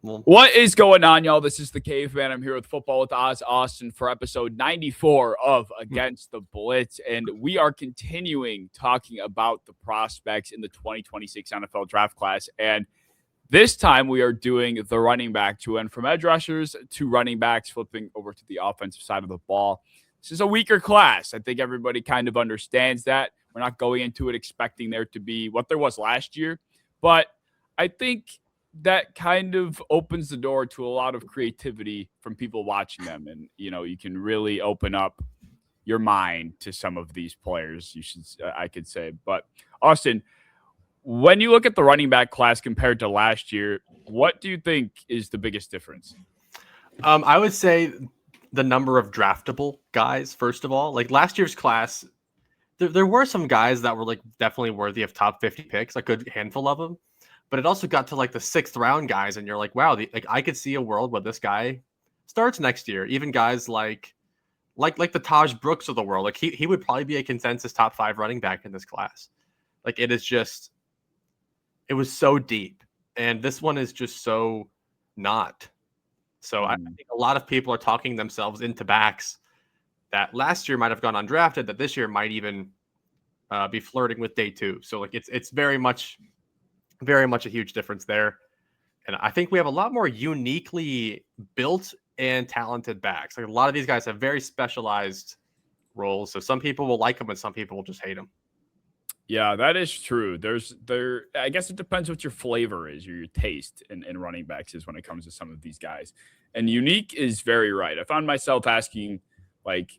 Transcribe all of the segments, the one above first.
What is going on, y'all? This is the Caveman. I'm here with Football with Oz Austin for episode 94 of Against the Blitz, and we are continuing talking about the prospects in the 2026 NFL draft class. And this time we are doing the running back to end from edge rushers to running backs, flipping over to the offensive side of the ball. This is a weaker class. I think everybody kind of understands that. We're not going into it expecting there to be what there was last year, but I think that kind of opens the door to a lot of creativity from people watching them. And, you can really open up your mind to some of these players, I could say. But Austin, when you look at the running back class compared to last year, what do you think is the biggest difference? I would say the number of draftable guys, first of all. Like last year's class, there were some guys that were like definitely worthy of top 50 picks, a good handful of them. But it also got to like the 6th round guys, and you're like, wow, I could see a world where this guy starts next year. Even guys like the Taj Brooks of the world, like he would probably be a consensus top 5 running back in this class. Like it was so deep, and this one is just so not. So I think a lot of people are talking themselves into backs that last year might have gone undrafted, that this year might even be flirting with day 2. So like it's very much a huge difference there. And I think we have a lot more uniquely built and talented backs. Like a lot of these guys have very specialized roles. So some people will like them and some people will just hate them. Yeah, that is true. I guess it depends what your flavor is, or your taste in running backs is when it comes to some of these guys. And unique is very right. I found myself asking, like,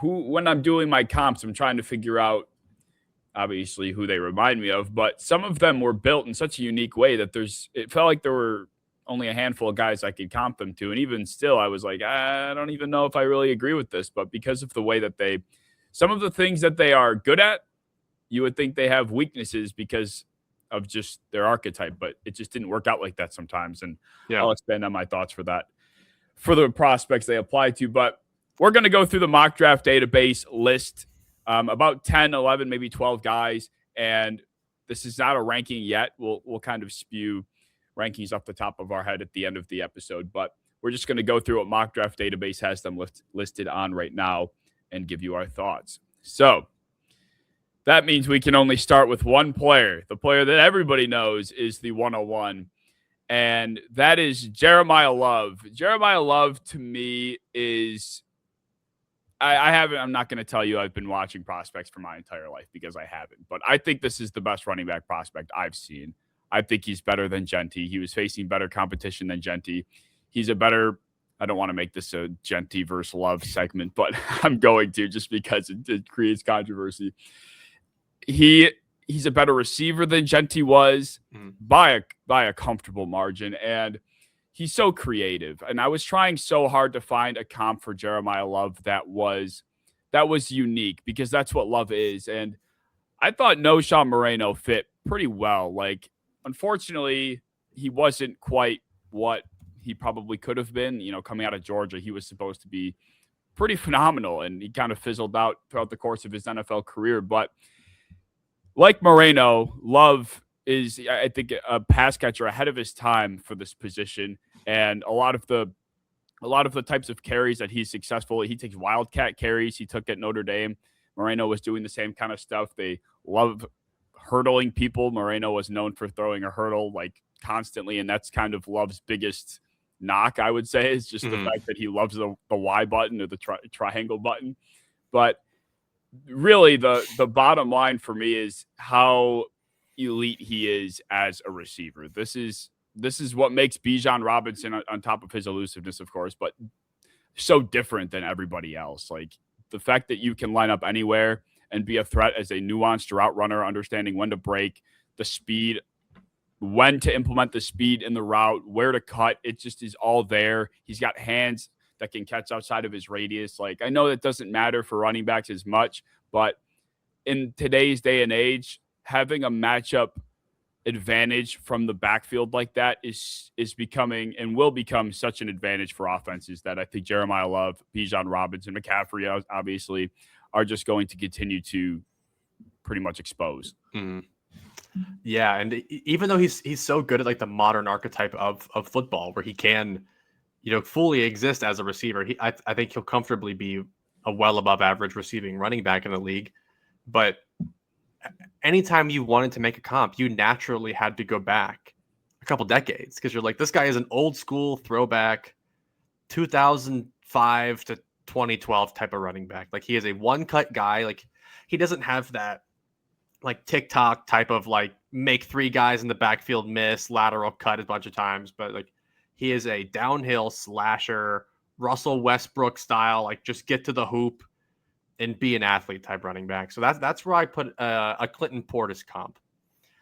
when I'm doing my comps, I'm trying to figure out obviously who they remind me of, but some of them were built in such a unique way that it felt like there were only a handful of guys I could comp them to. And even still, I was like, I don't even know if I really agree with this, but because of the way that some of the things that they are good at, you would think they have weaknesses because of just their archetype, but it just didn't work out like that sometimes. And I'll expand on my thoughts for that, for the prospects they apply to, but we're going to go through the mock draft database list. About 10, 11, maybe 12 guys. And this is not a ranking yet. We'll kind of spew rankings off the top of our head at the end of the episode. But we're just going to go through what mock draft database has them listed on right now and give you our thoughts. So that means we can only start with one player. The player that everybody knows is the 101. And that is Jeremiyah Love. Jeremiyah Love to me is... I'm not going to tell you I've been watching prospects for my entire life because I haven't, but I think this is the best running back prospect I've seen. I think he's better than Genty. He was facing better competition than Genty. I don't want to make this a Genty versus Love segment, but I'm going to just because it creates controversy. He's a better receiver than Genty was by a comfortable margin. And he's so creative, and I was trying so hard to find a comp for Jeremiyah Love that was unique, because that's what Love is. And I thought Noshawn Moreno fit pretty well. Like, unfortunately, he wasn't quite what he probably could have been. Coming out of Georgia, he was supposed to be pretty phenomenal, and he kind of fizzled out throughout the course of his NFL career. But like Moreno, Love is, I think, a pass catcher ahead of his time for this position. And a lot of the types of carries that he's successful, he takes wildcat carries. He took at Notre Dame. Moreno was doing the same kind of stuff. They love hurdling people. Moreno was known for throwing a hurdle like constantly, and that's kind of Love's biggest knock, I would say, is just the fact that he loves the Y button or the triangle button. But really, the bottom line for me is how elite he is as a receiver. This is what makes Bijan Robinson, on top of his elusiveness, of course, but so different than everybody else. Like, the fact that you can line up anywhere and be a threat as a nuanced route runner, understanding when to break, the speed, when to implement the speed in the route, where to cut, it just is all there. He's got hands that can catch outside of his radius. Like, I know that doesn't matter for running backs as much, but in today's day and age, having a matchup advantage from the backfield like that is becoming and will become such an advantage for offenses that I think Jeremiyah Love, Bijan Robinson, McCaffrey obviously are just going to continue to pretty much expose. Yeah, and even though he's so good at like the modern archetype of football, where he can, fully exist as a receiver, I think he'll comfortably be a well above average receiving running back in the league. But anytime you wanted to make a comp, you naturally had to go back a couple decades because you're like, this guy is an old school throwback, 2005 to 2012 type of running back. Like he is a one cut guy. Like he doesn't have that like TikTok type of like make three guys in the backfield miss, lateral cut a bunch of times, but like he is a downhill slasher, Russell Westbrook style, like just get to the hoop and be an athlete type running back. So that's where I put a Clinton Portis comp,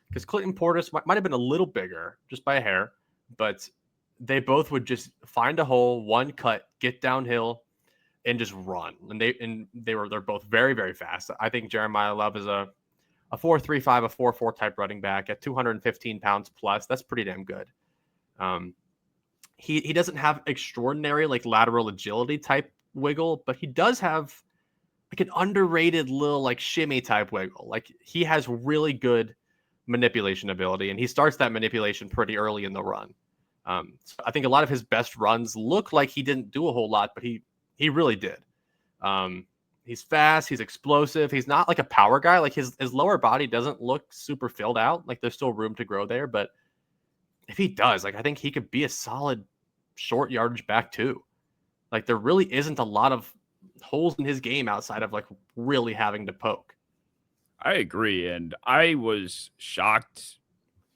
because Clinton Portis might have been a little bigger just by a hair, but they both would just find a hole, one cut, get downhill, and just run. And they're both very, very fast. I think Jeremiyah Love is a 4.35, a 4.4 type running back at 215 pounds plus. That's pretty damn good. He doesn't have extraordinary like lateral agility type wiggle, but he does have like an underrated little like shimmy type wiggle. Like he has really good manipulation ability, and he starts that manipulation pretty early in the run. So I think a lot of his best runs look like he didn't do a whole lot, but he really did. He's fast. He's explosive. He's not like a power guy. Like his lower body doesn't look super filled out. Like there's still room to grow there. But if he does, like I think he could be a solid short yardage back too. Like there really isn't a lot of holes in his game outside of like really having to poke. I agree. And I was shocked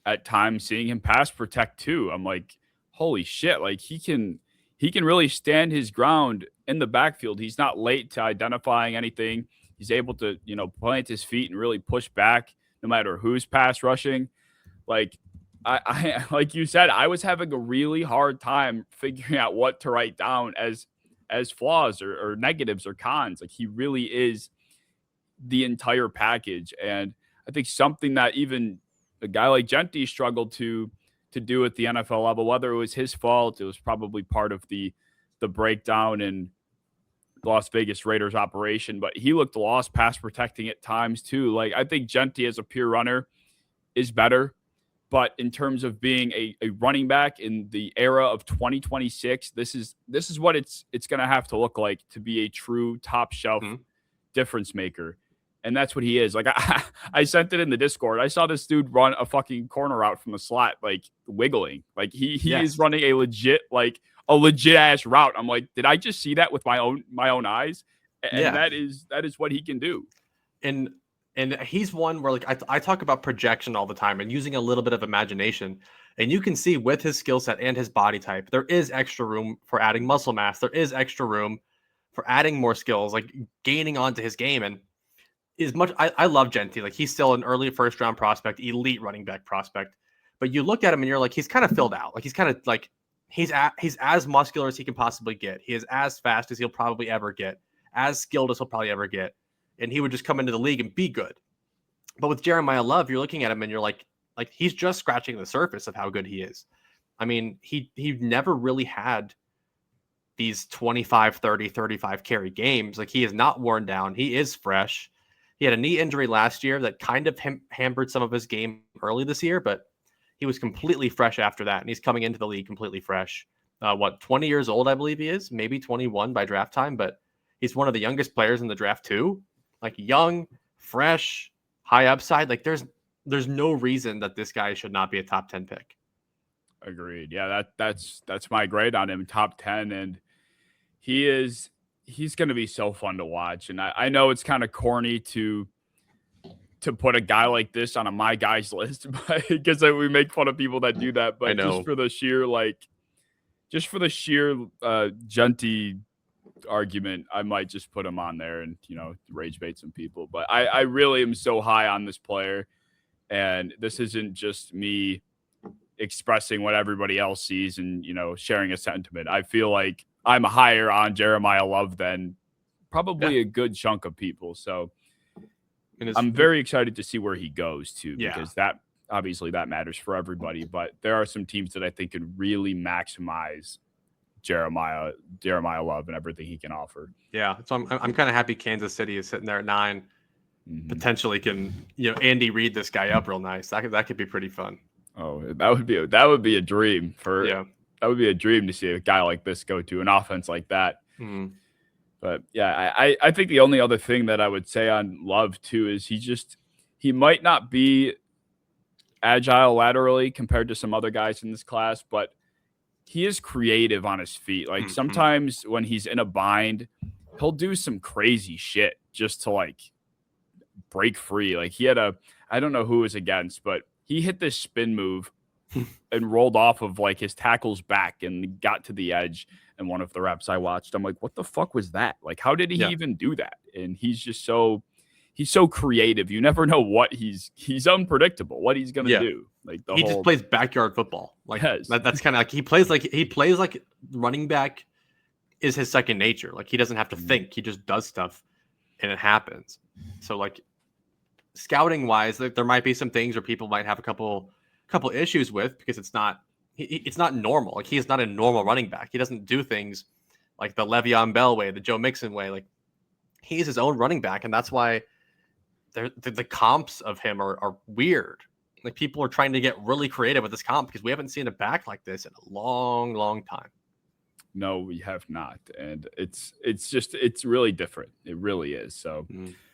at times seeing him pass protect too. I'm like, holy shit. Like he can really stand his ground in the backfield. He's not late to identifying anything. He's able to, plant his feet and really push back no matter who's pass rushing. Like I like you said, I was having a really hard time figuring out what to write down as flaws or negatives or cons. Like he really is the entire package. And I think something that even a guy like Genty struggled to do at the NFL level, whether it was his fault, it was probably part of the breakdown in Las Vegas Raiders operation, but he looked lost pass protecting at times too. Like I think Genty as a pure runner is better, but in terms of being a running back in the era of 2026, this is what it's going to have to look like to be a true top shelf difference maker. And that's what he is. Like I sent it in the Discord. I saw this dude run a fucking corner out from the slot, like wiggling. Like he is running a legit ass route. I'm like, did I just see that with my own eyes? And that is what he can do. And he's one where like I talk about projection all the time and using a little bit of imagination. And you can see with his skill set and his body type, there is extra room for adding muscle mass. There is extra room for adding more skills, like gaining onto his game. And I love Genty. Like he's still an early first round prospect, elite running back prospect. But you look at him and you're like, he's kind of filled out. Like he's kind of like he's as muscular as he can possibly get. He is as fast as he'll probably ever get, as skilled as he'll probably ever get. And he would just come into the league and be good. But with Jeremiyah Love, you're looking at him and you're like he's just scratching the surface of how good he is. I mean, he never really had these 25, 30, 35 carry games. Like he is not worn down. He is fresh. He had a knee injury last year that kind of hampered some of his game early this year, but he was completely fresh after that. And he's coming into the league completely fresh. 20 years old, I believe he is, maybe 21 by draft time, but he's one of the youngest players in the draft too. Like young, fresh, high upside. Like there's no reason that this guy should not be a top 10 pick. Agreed. Yeah, that's my grade on him, top 10. And he's going to be so fun to watch. And I know it's kind of corny to put a guy like this on a my guys list, because we make fun of people that do that. But just for the sheer Genty argument, I might just put him on there and rage bait some people. But I really am so high on this player, and this isn't just me expressing what everybody else sees and sharing a sentiment. I feel like I'm higher on Jeremiyah Love than probably a good chunk of people. So I'm very excited to see where he goes too, because that obviously that matters for everybody. But there are some teams that I think could really maximize Jeremiyah Love and everything he can offer. Yeah, so I'm kind of happy Kansas City is sitting there at 9. potentially can, Andy Reid this guy up real nice. That could be pretty fun. Oh, that would be a dream that would be a dream to see a guy like this go to an offense like that. Mm. But yeah, I think the only other thing that I would say on Love too is he might not be agile laterally compared to some other guys in this class, but he is creative on his feet. Like sometimes when he's in a bind, he'll do some crazy shit just to like break free. Like he had I don't know who it was against, but he hit this spin move and rolled off of like his tackle's back and got to the edge. And one of the reps I watched, I'm like, what the fuck was that? Like, how did he even do that? And he's just he's so creative. You never know what he's unpredictable, what he's going to do. Like he just plays backyard football. Like that's kind of like he plays like running back is his second nature. Like he doesn't have to think. He just does stuff and it happens. So like scouting wise, there might be some things where people might have a couple issues with because it's not normal. Like he's not a normal running back. He doesn't do things like the Le'Veon Bell way, the Joe Mixon way. Like he's his own running back, and that's why the comps of him are weird. Like people are trying to get really creative with this comp because we haven't seen a back like this in a long, long time. No, we have not, and it's really different. It really is. So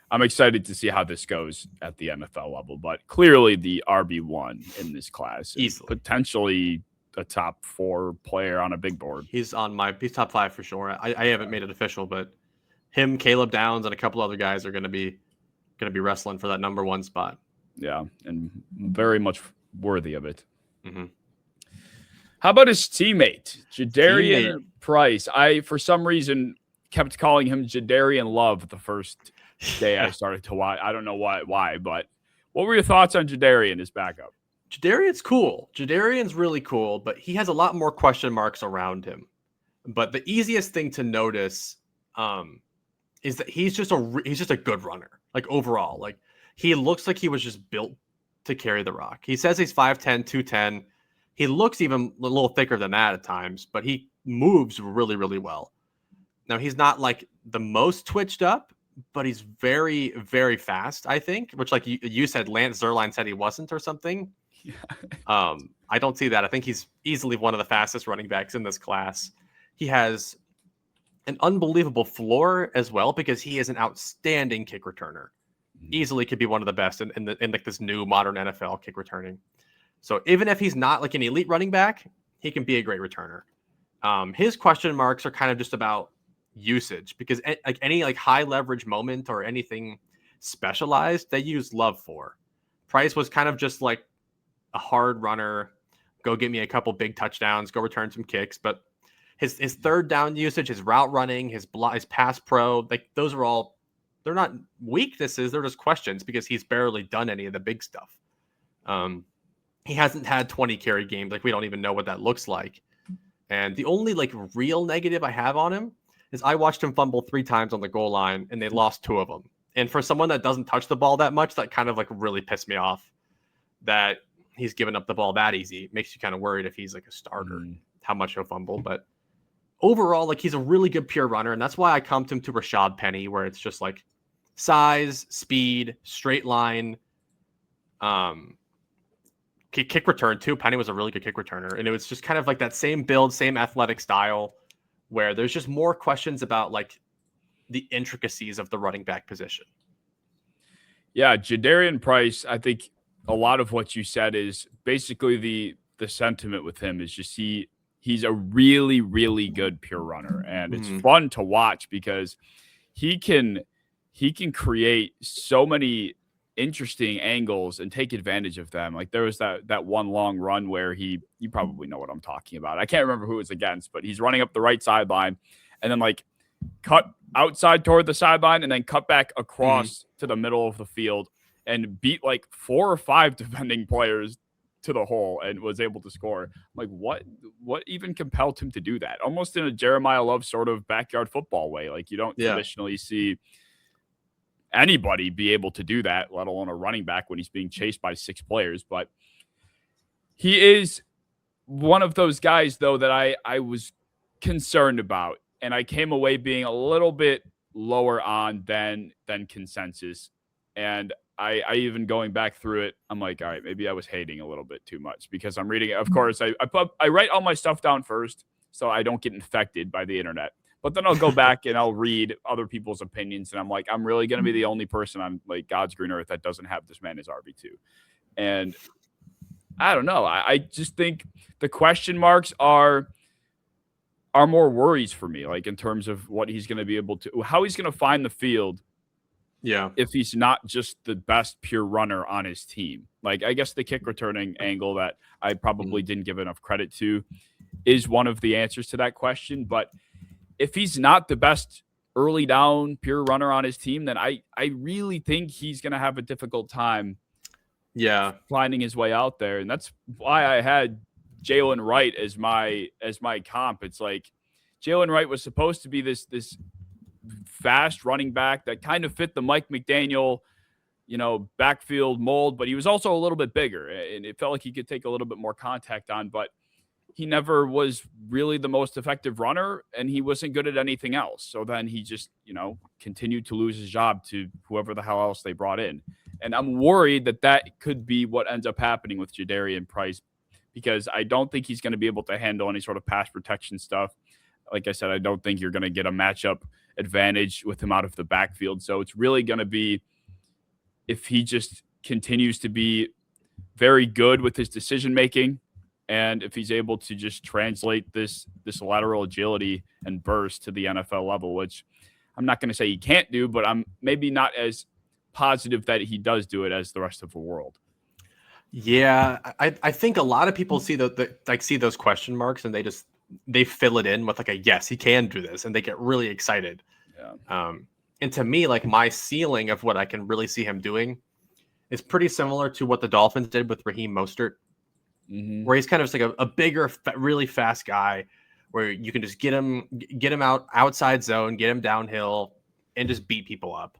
I'm excited to see how this goes at the NFL level. But clearly, the RB1 in this class, easily, potentially a top 4 player on a big board. He's top 5 for sure. I haven't made it official, but him, Caleb Downs, and a couple other guys are going to be wrestling for that number 1 spot. Yeah, and very much worthy of it. Mm-hmm. How about his teammate, Jadarian Price? I, for some reason, kept calling him Jadarian Love the first day I started to watch. I don't know why, but what were your thoughts on Jadarian, his backup? Jadarian's cool. Jadarian's really cool, but he has a lot more question marks around him. But the easiest thing to notice is that he's just a good runner. Like overall, like he looks like he was just built to carry the rock. He says he's 5'10", 210. He looks even a little thicker than that at times, but he moves really, really well. Now he's not like the most twitched up, but he's very, very fast, I think, which like you said, Lance Zierlein said he wasn't or something. Yeah. I don't see that. I think he's easily one of the fastest running backs in this class. He has an unbelievable floor as well because he is an outstanding kick returner. Easily could be one of the best in like this new modern NFL kick returning. So even if he's not like an elite running back, he can be a great returner. His question marks are kind of just about usage because like any like high leverage moment or anything specialized, they use Love for. Price was kind of just like a hard runner, go get me a couple big touchdowns, go return some kicks. But his third down usage, his route running, his pass pro, like those are all, they're not weaknesses, they're just questions because he's barely done any of the big stuff. He hasn't had 20 carry games. Like we don't even know what that looks like. And the only like real negative I have on him is I watched him fumble 3 times on the goal line and they lost 2 of them. And for someone that doesn't touch the ball that much, that kind of like really pissed me off that he's giving up the ball that easy. It makes you kind of worried if he's like a starter, how much he'll fumble. But overall, like he's a really good pure runner. And that's why I comped him to Rashad Penny, where it's just like size, speed, straight line, kick return too. Penny was a really good kick returner. And it was just kind of like that same build, same athletic style, where there's just more questions about like the intricacies of the running back position. Yeah, Jadarian Price, I think a lot of what you said is basically the sentiment with him is just he's a really, really good pure runner. And it's fun to watch because he can create so many interesting angles and take advantage of them. Like there was that one long run where you probably know what I'm talking about. I can't remember who it was against, but he's running up the right sideline and then like cut outside toward the sideline and then cut back across to the middle of the field and beat like 4 or 5 defending players to the hole and was able to score. I'm like, what even compelled him to do that? Almost in a Jeremiyah Love sort of backyard football way. Like you don't traditionally see anybody be able to do that, let alone a running back when he's being chased by 6 players. But he is one of those guys, though, that I was concerned about. And I came away being a little bit lower on than consensus. And I even going back through it, I'm like, all right, maybe I was hating a little bit too much because I'm reading it. Of course, I write all my stuff down first so I don't get infected by the internet. But then I'll go back and I'll read other people's opinions. And I'm like, I'm really going to be the only person on like God's green earth that doesn't have this man as RB2. And I don't know. I just think the question marks are more worries for me, like in terms of what he's going to be able to, how he's going to find the field. Yeah. If he's not just the best pure runner on his team. Like, I guess the kick returning angle that I probably didn't give enough credit to is one of the answers to that question. But if he's not the best early down pure runner on his team, then I really think he's going to have a difficult time finding his way out there. And that's why I had Jalen Wright as my comp. It's like Jalen Wright was supposed to be this fast running back that kind of fit the Mike McDaniel, backfield mold, but he was also a little bit bigger and it felt like he could take a little bit more contact on, but he never was really the most effective runner and he wasn't good at anything else. So then he just, continued to lose his job to whoever the hell else they brought in. And I'm worried that could be what ends up happening with Jadarian Price, because I don't think he's going to be able to handle any sort of pass protection stuff. Like I said, I don't think you're going to get a matchup advantage with him out of the backfield. So it's really going to be if he just continues to be very good with his decision-making and if he's able to just translate this lateral agility and burst to the NFL level, which I'm not going to say he can't do, but I'm maybe not as positive that he does do it as the rest of the world. Yeah, I think a lot of people see see those question marks and they fill it in with like a yes, he can do this, and they get really excited. Yeah. And to me, like my ceiling of what I can really see him doing is pretty similar to what the Dolphins did with Raheem Mostert, where he's kind of just like a bigger, really fast guy, where you can just get him outside zone, get him downhill, and just beat people up.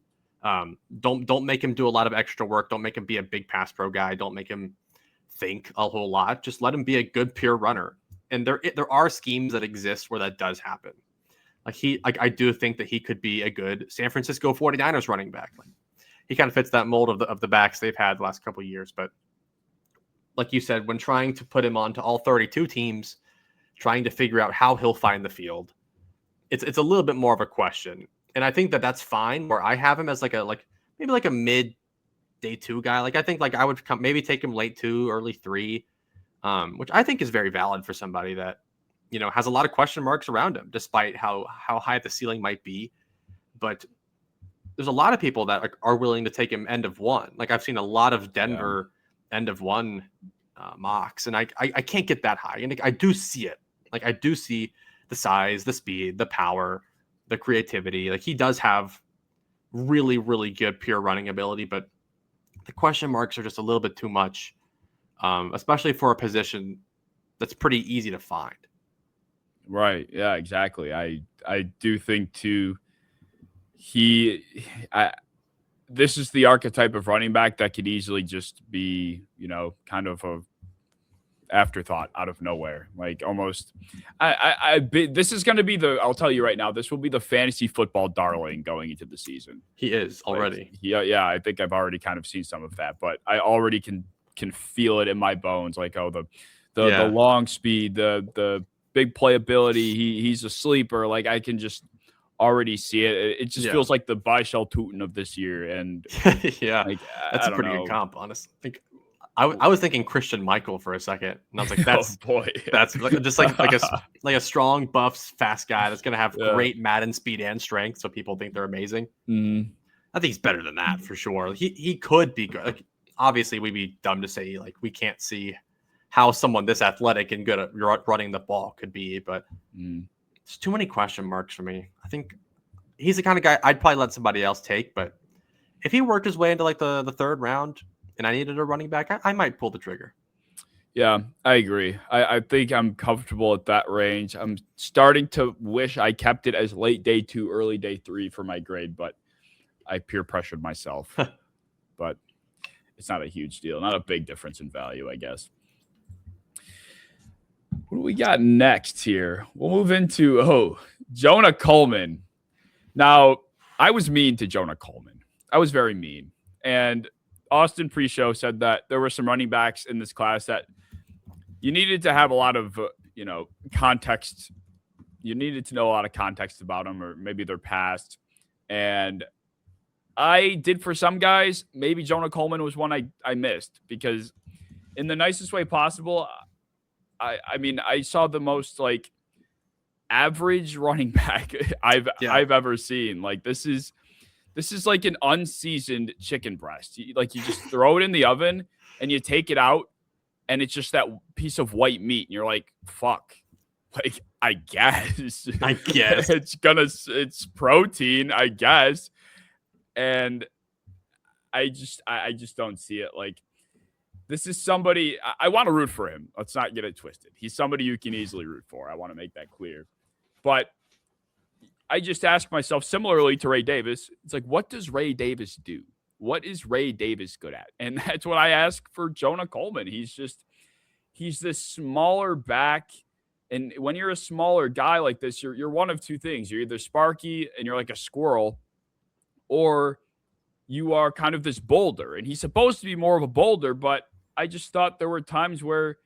Don't make him do a lot of extra work. Don't make him be a big pass pro guy. Don't make him think a whole lot. Just let him be a good pure runner. And there are schemes that exist where that does happen. I do think that he could be a good San Francisco 49ers running back. Like, he kind of fits that mold of the backs they've had the last couple of years. But like you said, when trying to put him onto all 32 teams, trying to figure out how he'll find the field, it's a little bit more of a question. And I think that's fine. Where I have him as maybe a mid day 2 guy. Like I think I would maybe take him late 2, early 3, which I think is very valid for somebody that has a lot of question marks around him, despite how high the ceiling might be. But there's a lot of people that are willing to take him end of 1. Like I've seen a lot of Denver end of 1 mocks, and I can't get that high. And I do see it. Like I do see the size, the speed, the power, the creativity. Like he does have really, really good pure running ability, but the question marks are just a little bit too much, especially for a position that's pretty easy to find. Right. Yeah, exactly. I do think too, this is the archetype of running back that could easily just be, kind of a afterthought out of nowhere. Like almost, this is going to be I'll tell you right now, this will be the fantasy football darling going into the season. He is already. Yeah. I think I've already kind of seen some of that, but I already can feel it in my bones. Like, the long speed, the big playability. He's a sleeper. Like I can just already see it. It just feels like the Byshell Tootin of this year. And that's a pretty good comp, honestly. I was thinking Christian Michael for a second, and I was like, "That's that's just like a strong, buff, fast guy that's gonna have great Madden speed and strength, so people think they're amazing." Mm-hmm. I think he's better than that for sure. He could be good. Like, obviously, we'd be dumb to say like we can't see how someone this athletic and good at running the ball could be, but there's too many question marks for me. I think he's the kind of guy I'd probably let somebody else take, but if he worked his way into like the 3rd round and I needed a running back, I might pull the trigger. Yeah, I agree. I think I'm comfortable at that range. I'm starting to wish I kept it as late day 2, early day 3 for my grade, but I peer pressured myself. But it's not a huge deal. Not a big difference in value, I guess. What do we got next here? We'll move into, Jonah Coleman. Now, I was mean to Jonah Coleman. I was very mean. And Austin pre-show said that there were some running backs in this class that you needed to have a lot of, context. You needed to know a lot of context about them, or maybe their past. And I did for some guys. Maybe Jonah Coleman was one I missed, because in the nicest way possible, I mean, I saw the most like average running back I've ever seen. Like this is like an unseasoned chicken breast. You just throw it in the oven and you take it out, and it's just that piece of white meat, and you're like, fuck. Like, I guess it's protein, I guess. And I just don't see it. Like, this is somebody I want to root for him. Let's not get it twisted. He's somebody you can easily root for. I want to make that clear. But I just ask myself, similarly to Ray Davis, it's like, what does Ray Davis do? What is Ray Davis good at? And that's what I ask for Jonah Coleman. He's this smaller back. And when you're a smaller guy like this, you're one of two things. You're either Sparky and you're like a squirrel, or you are kind of this boulder. And he's supposed to be more of a boulder, but I just thought there were times where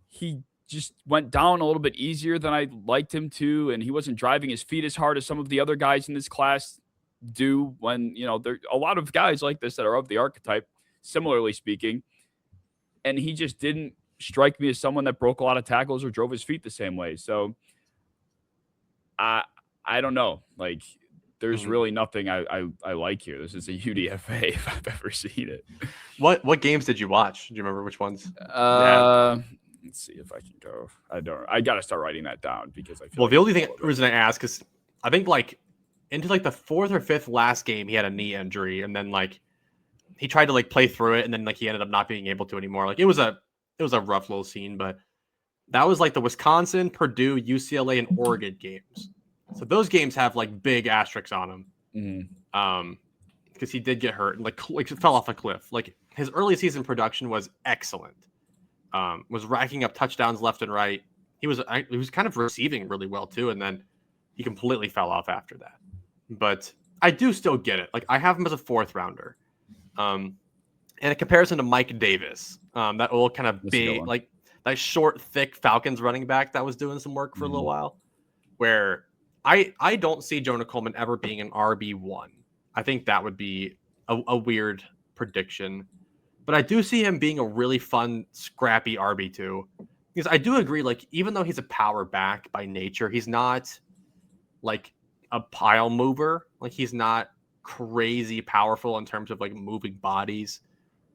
he just went down a little bit easier than I liked him to, and he wasn't driving his feet as hard as some of the other guys in this class do. When, there are a lot of guys like this that are of the archetype, similarly speaking, and he just didn't strike me as someone that broke a lot of tackles or drove his feet the same way. So I don't know. Like, there's really nothing I like here. This is a UDFA if I've ever seen it. What games did you watch? Do you remember which ones? Let's see if I can go. I got to start writing that down, because I feel well, the only reason I ask is I think like into like the fourth or fifth last game, he had a knee injury, and then like he tried to like play through it, and then like he ended up not being able to anymore. Like it was a rough little scene, but that was like the Wisconsin, Purdue, UCLA, and Oregon games. So those games have like big asterisks on them, because he did get hurt and like fell off a cliff. Like his early season production was excellent. Was racking up touchdowns left and right. He was kind of receiving really well too, and then he completely fell off after that. But I do still get it. Like I have him as a 4th rounder. And in comparison to Mike Davis, that old kind of big, like that short, thick Falcons running back that was doing some work for a little while, where I don't see Jonah Coleman ever being an RB1. I think that would be a weird prediction. But I do see him being a really fun, scrappy RB2. Because I do agree, like, even though he's a power back by nature, he's not like a pile mover. Like, he's not crazy powerful in terms of like moving bodies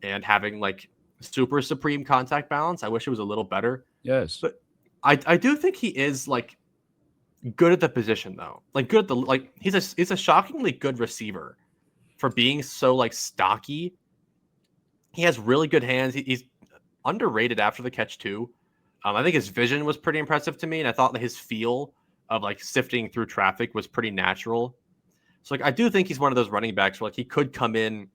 and having like super supreme contact balance. I wish it was a little better. Yes. But I do think he is like good at the position though. Like good at the, like he's a shockingly good receiver for being so like stocky. He has really good hands. He's underrated after the catch too. I think his vision was pretty impressive to me, and I thought that his feel of like sifting through traffic was pretty natural. So like I do think he's one of those running backs where like he could come in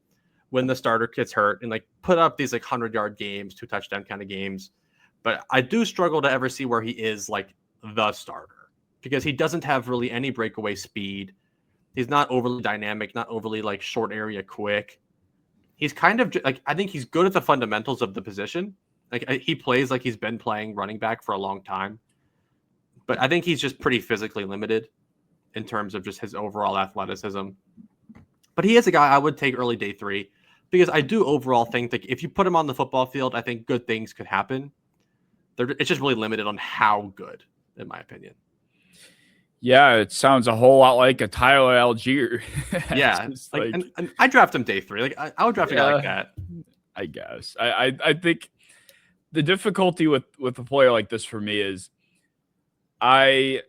when the starter gets hurt and like put up these like 100-yard games, 2 touchdown kind of games. But I do struggle to ever see where he is like the starter, because he doesn't have really any breakaway speed. He's not overly dynamic, not overly like short area quick. He's kind of like, I think he's good at the fundamentals of the position. Like he plays like he's been playing running back for a long time, but I think he's just pretty physically limited in terms of just his overall athleticism. But he is a guy I would take early day 3, because I do overall think that if you put him on the football field, I think good things could happen. It's just really limited on how good, in my opinion. Yeah, it sounds a whole lot like a Tyler Algier. Yeah, like, and I draft him day 3. Like I would draft a guy like that. I guess. I think the difficulty with a player like this for me is, I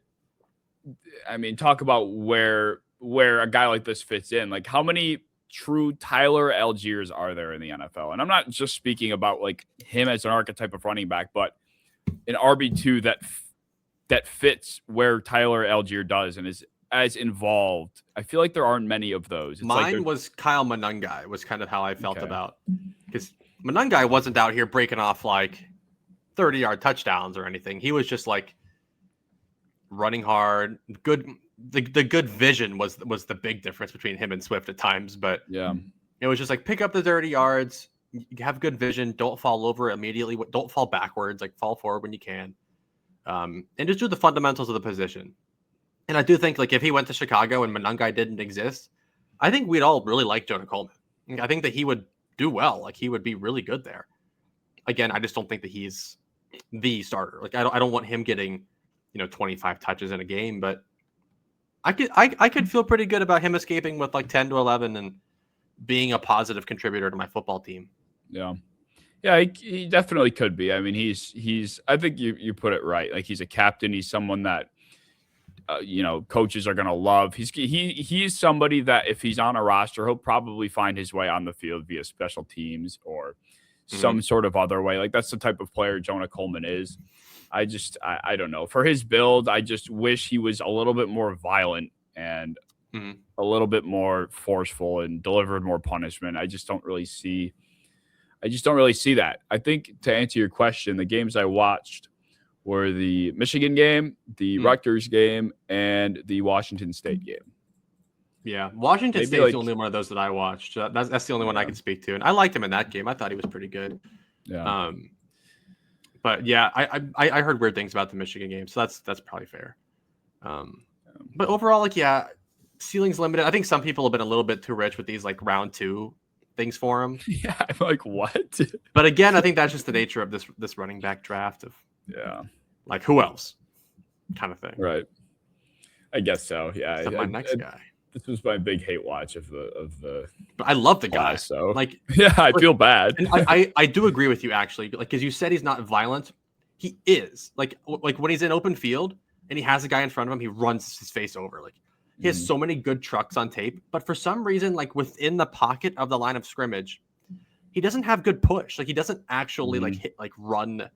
mean, talk about where a guy like this fits in. Like, how many true Tyler Algiers are there in the NFL? And I'm not just speaking about like him as an archetype of running back, but an RB2 that fits where Tyler Algier does and is as involved. I feel like there aren't many of those. Mine was Kyle Monungai, was kind of how I felt about, because Monungai wasn't out here breaking off like 30-yard touchdowns or anything. He was just like running hard. Good. The good vision was the big difference between him and Swift at times. But yeah, It was just like pick up the 30 yards, you have good vision, don't fall over immediately, don't fall backwards, like fall forward when you can, and just do the fundamentals of the position. And I do think like if he went to Chicago and Monangai didn't exist, I think we'd all really like Jonah Coleman. I think that he would do well, like he would be really good there. Again, I just don't think that he's the starter. Like I don't want him getting 25 touches in a game, but I could feel pretty good about him escaping with like 10 to 11 and being a positive contributor to my football team. Yeah, he definitely could be. I mean, he's. I think you put it right. Like he's a captain. He's someone that coaches are gonna love. He's somebody that if he's on a roster, he'll probably find his way on the field via special teams or some sort of other way. Like that's the type of player Jonah Coleman is. I don't know. For his build, I just wish he was a little bit more violent and a little bit more forceful and delivered more punishment. I just don't really see that. I think to answer your question, the games I watched were the Michigan game, the Rutgers game, and the Washington State game. Yeah, Washington State's the only one of those that I watched. That's the only one I can speak to, and I liked him in that game. I thought he was pretty good. Yeah. But yeah, I heard weird things about the Michigan game, so that's probably fair. But overall, like ceiling's limited. I think some people have been a little bit too rich with these like round 2 things for him. Yeah, I'm like, what? But again, I think that's just the nature of this running back draft of like who else kind of thing. Right. I guess so. Yeah. Except my next guy. This was my big hate watch of the. But I love the guy. So like, I feel bad. And I do agree with you actually. Like, because you said he's not violent, he is. Like when he's in open field and he has a guy in front of him, he runs his face over. Like he has so many good trucks on tape, but for some reason, like within the pocket of the line of scrimmage, he doesn't have good push. Like he doesn't actually run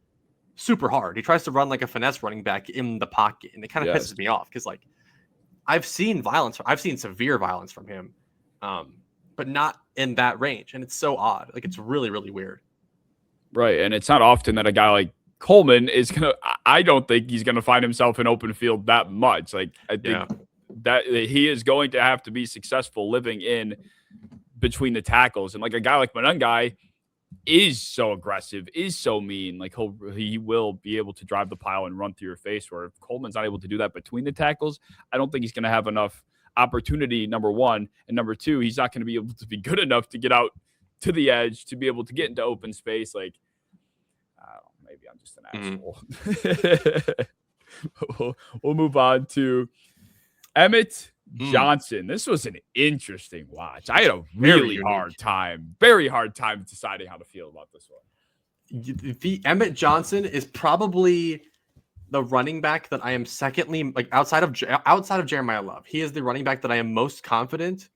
super hard. He tries to run like a finesse running back in the pocket, and it kind of pisses me off because like I've seen severe violence from him, but not in that range, and it's so odd. Like it's really, really weird. Right, and it's not often that a guy like Coleman is gonna. I don't think he's gonna find himself in open field that much. Like I think that he is going to have to be successful living in between the tackles, and like a guy like Monangai is so aggressive, is so mean. Like he will be able to drive the pile and run through your face. Where if Coleman's not able to do that between the tackles, I don't think he's going to have enough opportunity. Number one, and number two, he's not going to be able to be good enough to get out to the edge to be able to get into open space. Like, maybe I'm just an asshole. We'll move on to Emmett Johnson. This was an interesting watch. I had a very hard time deciding how to feel about this one. The Emmett Johnson is probably the running back that I am secondly, like outside of Jeremiyah Love. He is the running back that I am most confident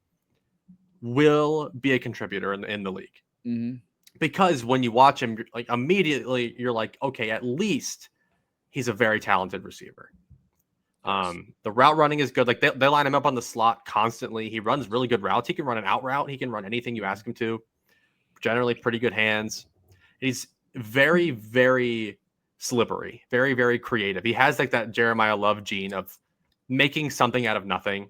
will be a contributor in the league. Because when you watch him, like immediately you're like, okay, at least he's a very talented receiver. The route running is good. Like they line him up on the slot constantly. He runs really good routes. He can run an out route. He can run anything you ask him to. Generally pretty good hands. He's very, very slippery, very, very creative. He has like that Jeremiyah Love gene of making something out of nothing.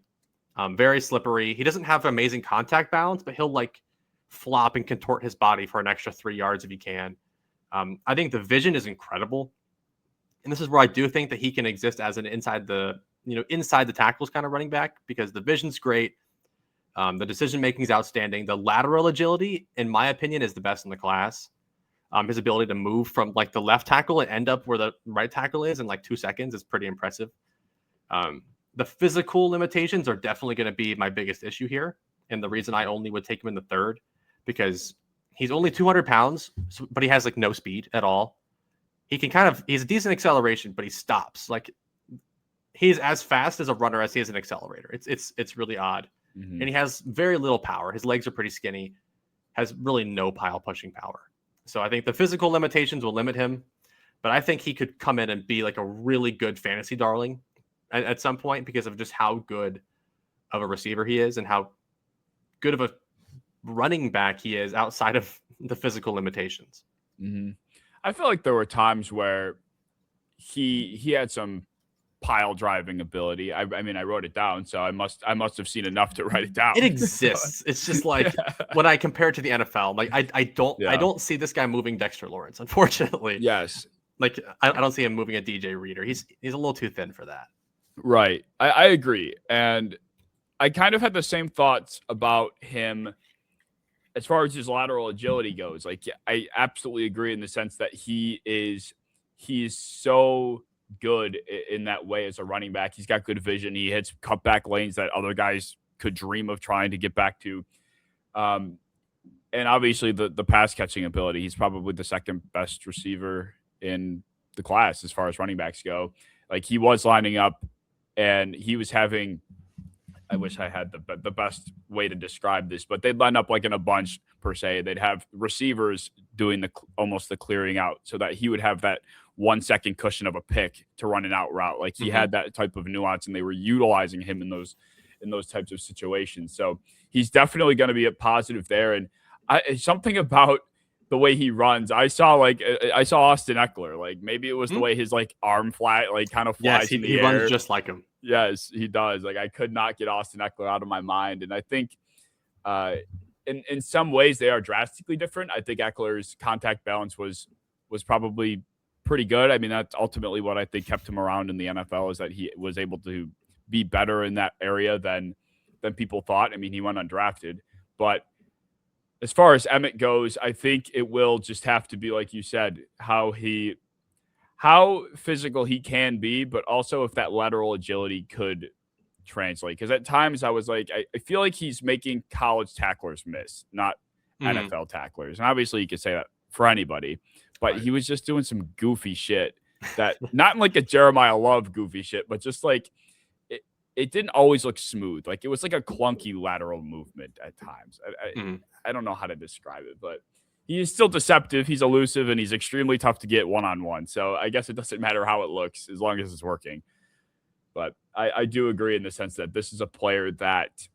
Very slippery. He doesn't have amazing contact balance, but he'll like flop and contort his body for an extra 3 yards if he can. I think the vision is incredible. And this is where I do think that he can exist as an inside the tackles kind of running back because the vision's great. The decision-making is outstanding. The lateral agility, in my opinion, is the best in the class. His ability to move from like the left tackle and end up where the right tackle is in like 2 seconds is pretty impressive. The physical limitations are definitely going to be my biggest issue here. And the reason I only would take him in the third, because he's only 200 pounds, but he has like no speed at all. He can he's a decent acceleration, but he stops. Like he's as fast as a runner as he is an accelerator. It's really odd. And he has very little power. His legs are pretty skinny, has really no pile pushing power. So I think the physical limitations will limit him, but I think he could come in and be like a really good fantasy darling at some point because of just how good of a receiver he is and how good of a running back he is outside of the physical limitations. I feel like there were times where he had some pile driving ability. I mean, I wrote it down, so I must have seen enough to write it down. It exists. It's just like when I compare it to the NFL, like I Yeah. don't see this guy moving Dexter Lawrence, unfortunately. Yes. Like I don't see him moving a DJ Reader. He's a little too thin for that. Right. I agree. And I kind of had the same thoughts about him as far as his lateral agility goes. Like, I absolutely agree in the sense that he is so good in that way as a running back. He's got good vision. He hits cutback lanes that other guys could dream of trying to get back to. And obviously the pass catching ability. He's probably the second best receiver in the class as far as running backs go. Like, he was lining up and he was having, I wish I had the best way to describe this, but they'd line up like in a bunch per se. They'd have receivers doing almost the clearing out so that he would have that 1 second cushion of a pick to run an out route. Like, he had that type of nuance, and they were utilizing him in those types of situations. So he's definitely going to be a positive there. And something about the way he runs, I saw Austin Eckler. Like, maybe it was the way his like arm flat, like kind of flies in the air. He runs just like him. Yes, he does. Like, I could not get Austin Eckler out of my mind. And I think in some ways they are drastically different. I think Eckler's contact balance was probably pretty good. I mean, that's ultimately what I think kept him around in the NFL, is that he was able to be better in that area than people thought. I mean, he went undrafted. But as far as Emmett goes, I think it will just have to be, like you said, how physical he can be, but also if that lateral agility could translate. Because at times I was like, I feel like he's making college tacklers miss, not NFL tacklers. And obviously you could say that for anybody, but he was just doing some goofy shit that not in like a Jeremiyah Love goofy shit, but just like it didn't always look smooth. Like, it was like a clunky lateral movement at times. I don't know how to describe it, but he is still deceptive. He's elusive, and he's extremely tough to get one-on-one. So I guess it doesn't matter how it looks as long as it's working. But I do agree in the sense that this is a player that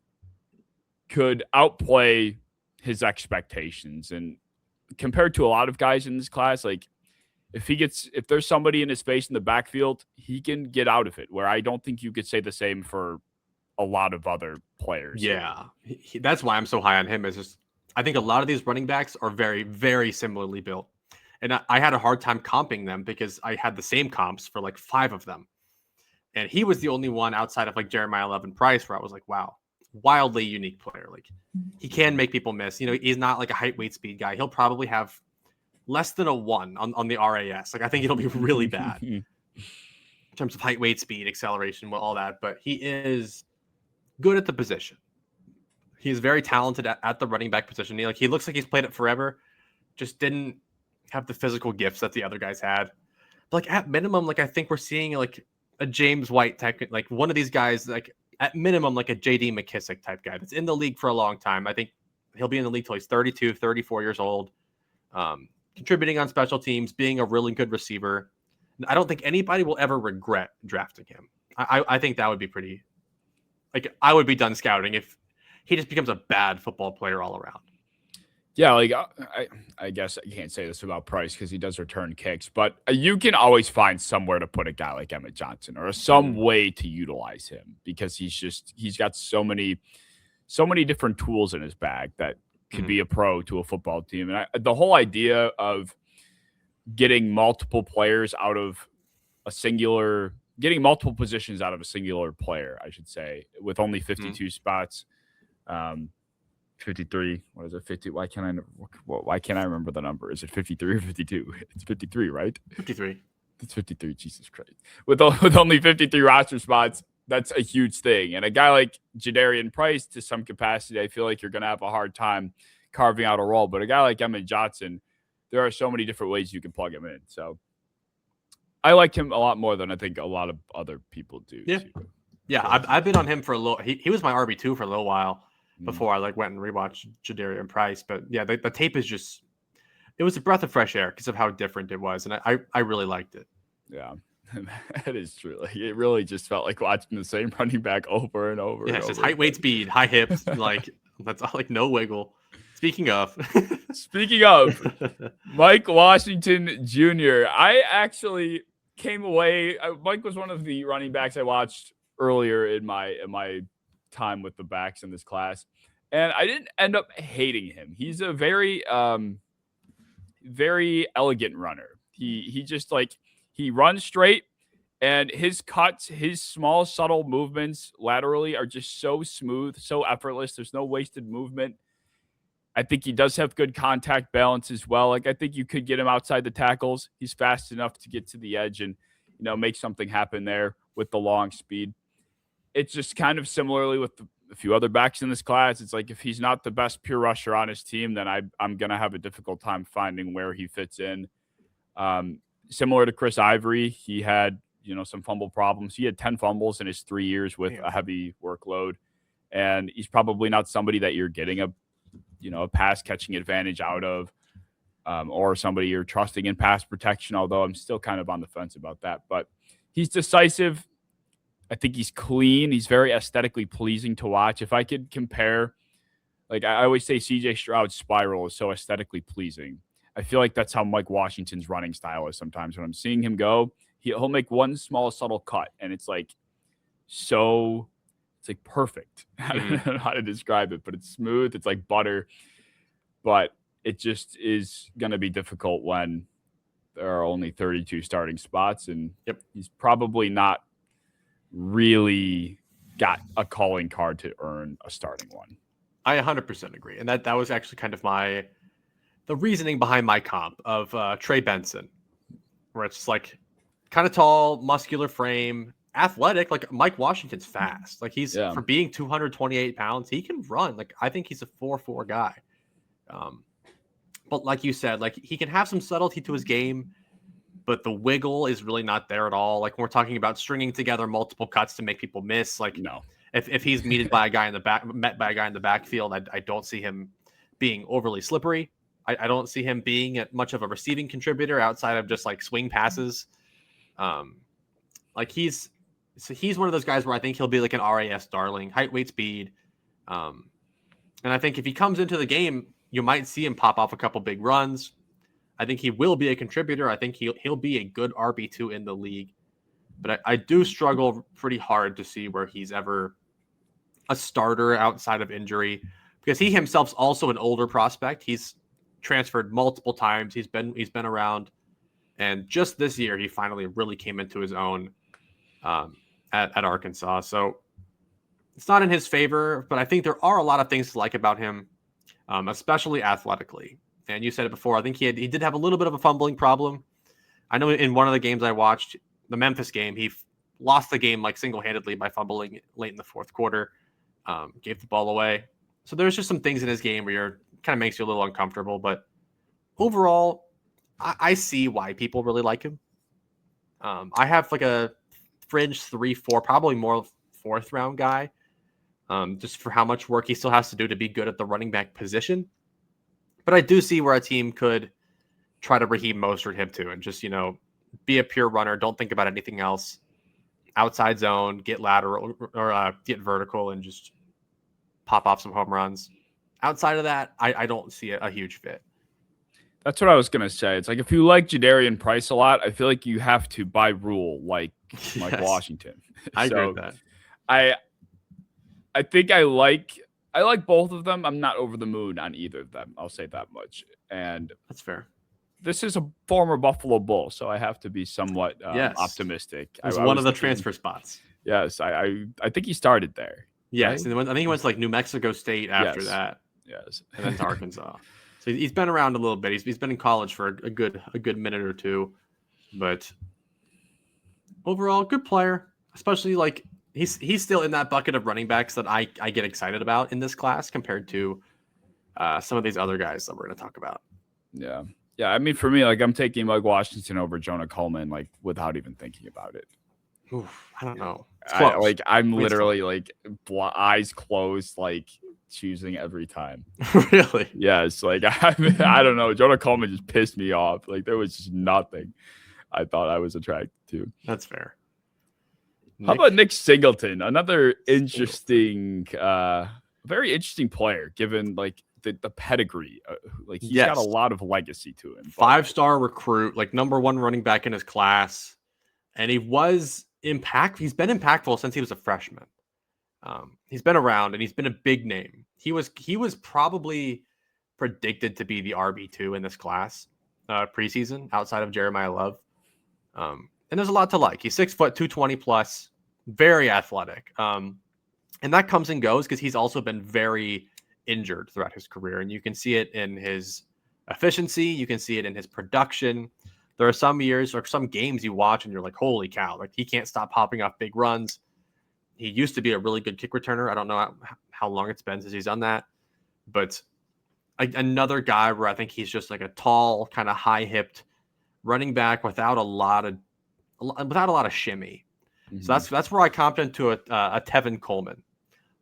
could outplay his expectations. And compared to a lot of guys in this class, like, if there's somebody in his face in the backfield, he can get out of it, where I don't think you could say the same for a lot of other players. Yeah. That's why I'm so high on him. Is just, I think a lot of these running backs are very, very similarly built. And I had a hard time comping them because I had the same comps for like 5 of them. And he was the only one outside of like Jeremiyah Love and Price where I was like, wow, wildly unique player. Like, he can make people miss. You know, he's not like a height, weight, speed guy. He'll probably have less than a 1 on the RAS. Like, I think it'll be really bad in terms of height, weight, speed, acceleration, all that. But he is good at the position. He's very talented at the running back position. He looks like he's played it forever, just didn't have the physical gifts that the other guys had. But like, at minimum, like, I think we're seeing like a James White type, like one of these guys, like at minimum, like a JD McKissick type guy that's in the league for a long time. I think he'll be in the league till he's 32, 34 years old, contributing on special teams, being a really good receiver. I don't think anybody will ever regret drafting him. I think that would be pretty, like, I would be done scouting if he just becomes a bad football player all around. Yeah, like, I guess I can't say this about Price because he does return kicks, but you can always find somewhere to put a guy like Emmett Johnson, or some way to utilize him, because he's got so many different tools in his bag that could be a pro to a football team. And the whole idea of getting multiple players out of getting multiple positions out of a singular player, I should say, with only 52 spots. 53. What is it? 50. Why can't I remember the number? Is it 53 or 52? It's 53, right? 53. It's 53. Jesus Christ. With only 53 roster spots, that's a huge thing. And a guy like Jadarian Price, to some capacity, I feel like you're going to have a hard time carving out a role. But a guy like Emmett Johnson, there are so many different ways you can plug him in. So I like him a lot more than I think a lot of other people do. Yeah. Too. Yeah. I've been on him for a little. He was my RB2 for a little while before I like went and rewatched Jadarian Price. But yeah, the tape is just, it was a breath of fresh air because of how different it was. And I really liked it. Yeah, that is true. Like, it really just felt like watching the same running back over and over. Yeah, it's just height, weight, speed, high hips. Like, that's all, like, no wiggle. Speaking of Mike Washington Jr., I actually came away. Mike was one of the running backs I watched earlier in my time with the backs in this class, and I didn't end up hating him. He's a very very elegant runner. He just like he runs straight, and his cuts, his small subtle movements laterally are just so smooth, so effortless. There's no wasted movement. I think he does have good contact balance as well. Like I think you could get him outside the tackles. He's fast enough to get to the edge and make something happen there with the long speed. It's just kind of similarly with a few other backs in this class. It's like if he's not the best pure rusher on his team, then I'm gonna have a difficult time finding where he fits in. Similar to Chris Ivory, he had some fumble problems. He had 10 fumbles in his 3 years with a heavy workload, and he's probably not somebody that you're getting a pass catching advantage out of, or somebody you're trusting in pass protection, although I'm still kind of on the fence about that. But he's decisive. I think he's clean. He's very aesthetically pleasing to watch. If I could compare, like I always say, CJ Stroud's spiral is so aesthetically pleasing. I feel like that's how Mike Washington's running style is sometimes. When I'm seeing him go, he'll make one small subtle cut, and it's like perfect. I don't know how to describe it, but it's smooth. It's like butter, but it just is going to be difficult when there are only 32 starting spots, and he's probably not really got a calling card to earn a starting one. I 100% agree. And that was actually kind of the reasoning behind my comp of Trey Benson, where it's like kind of tall, muscular frame, athletic. Like Mike Washington's fast. Like he's for being 228 pounds, he can run. Like I think he's a 4.4 guy. But like you said, like he can have some subtlety to his game, but the wiggle is really not there at all. Like when we're talking about stringing together multiple cuts to make people miss, like no. If he's met by a guy in the backfield, I don't see him being overly slippery. I don't see him being much of a receiving contributor outside of just like swing passes. Like he's one of those guys where I think he'll be like an RAS darling, height, weight, speed. And I think if he comes into the game, you might see him pop off a couple big runs. I think he will be a contributor. I think he'll be a good RB2 in the league. But I do struggle pretty hard to see where he's ever a starter outside of injury, because he himself's also an older prospect. He's transferred multiple times. He's been around, and just this year he finally really came into his own at Arkansas. So it's not in his favor, but I think there are a lot of things to like about him, especially athletically. And you said it before. I think he did have a little bit of a fumbling problem. I know in one of the games I watched, the Memphis game, he lost the game like single-handedly by fumbling late in the fourth quarter, gave the ball away. So there's just some things in his game where you're kind of makes you a little uncomfortable. But overall, I see why people really like him. I have like a fringe 3-4, probably more fourth round guy, just for how much work he still has to do to be good at the running back position. But I do see where a team could try to Raheem Mostert him too, and just, be a pure runner. Don't think about anything else. Outside zone, get lateral or get vertical and just pop off some home runs. Outside of that, I don't see a huge fit. That's what I was going to say. It's like if you like Jadarian Price a lot, I feel like you have to, by rule, like Mike Washington. I agree with that. I think I like both of them. I'm not over the moon on either of them. I'll say that much. And that's fair. This is a former Buffalo Bull, so I have to be somewhat optimistic. It was one of the transfer spots. Yes, I think he started there. Yes, right? And I think he went to like New Mexico State after that. Yes, and then to Arkansas. So he's been around a little bit. He's been in college for a good minute or two, but overall, good player. Especially like he's still in that bucket of running backs that I get excited about in this class compared to some of these other guys that we're going to talk about. Yeah. Yeah, I mean, for me, like I'm taking Mike Washington over Jonah Coleman, like without even thinking about it. Oof, I don't know. I'm literally like eyes closed, like choosing every time. Really? Yes. Like I don't know. Jonah Coleman just pissed me off. Like there was just nothing I thought I was attracted to. That's fair. How about Nick Singleton? Another interesting, very interesting player, given like the pedigree. Like he's got a lot of legacy to him. 5-star recruit, like number one running back in his class. and he was he's been impactful since he was a freshman. He's been around and he's been a big name. He was probably predicted to be the RB2 in this class preseason outside of Jeremiyah Love. And there's a lot to like. He's 6 foot, 220 plus, very athletic. And that comes and goes because he's also been very injured throughout his career. And you can see it in his efficiency. You can see it in his production. There are some years or some games you watch and you're like, holy cow, like he can't stop popping off big runs. He used to be a really good kick returner. I don't know how long it's been since he's done that, but another guy where I think he's just like a tall, kind of high-hipped running back without a lot of shimmy. Mm-hmm. So that's where I comped into a Tevin Coleman,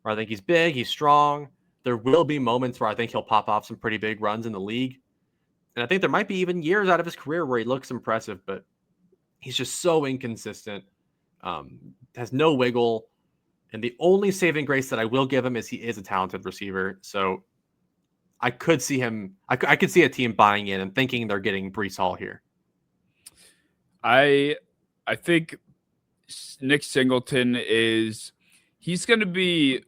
where I think he's big, he's strong. There will be moments where I think he'll pop off some pretty big runs in the league, and I think there might be even years out of his career where he looks impressive, but he's just so inconsistent. Has no wiggle. And the only saving grace that I will give him is he is a talented receiver. So I could see him. I could see a team buying in and thinking they're getting Breece Hall here. I think Nick Singleton he's going to be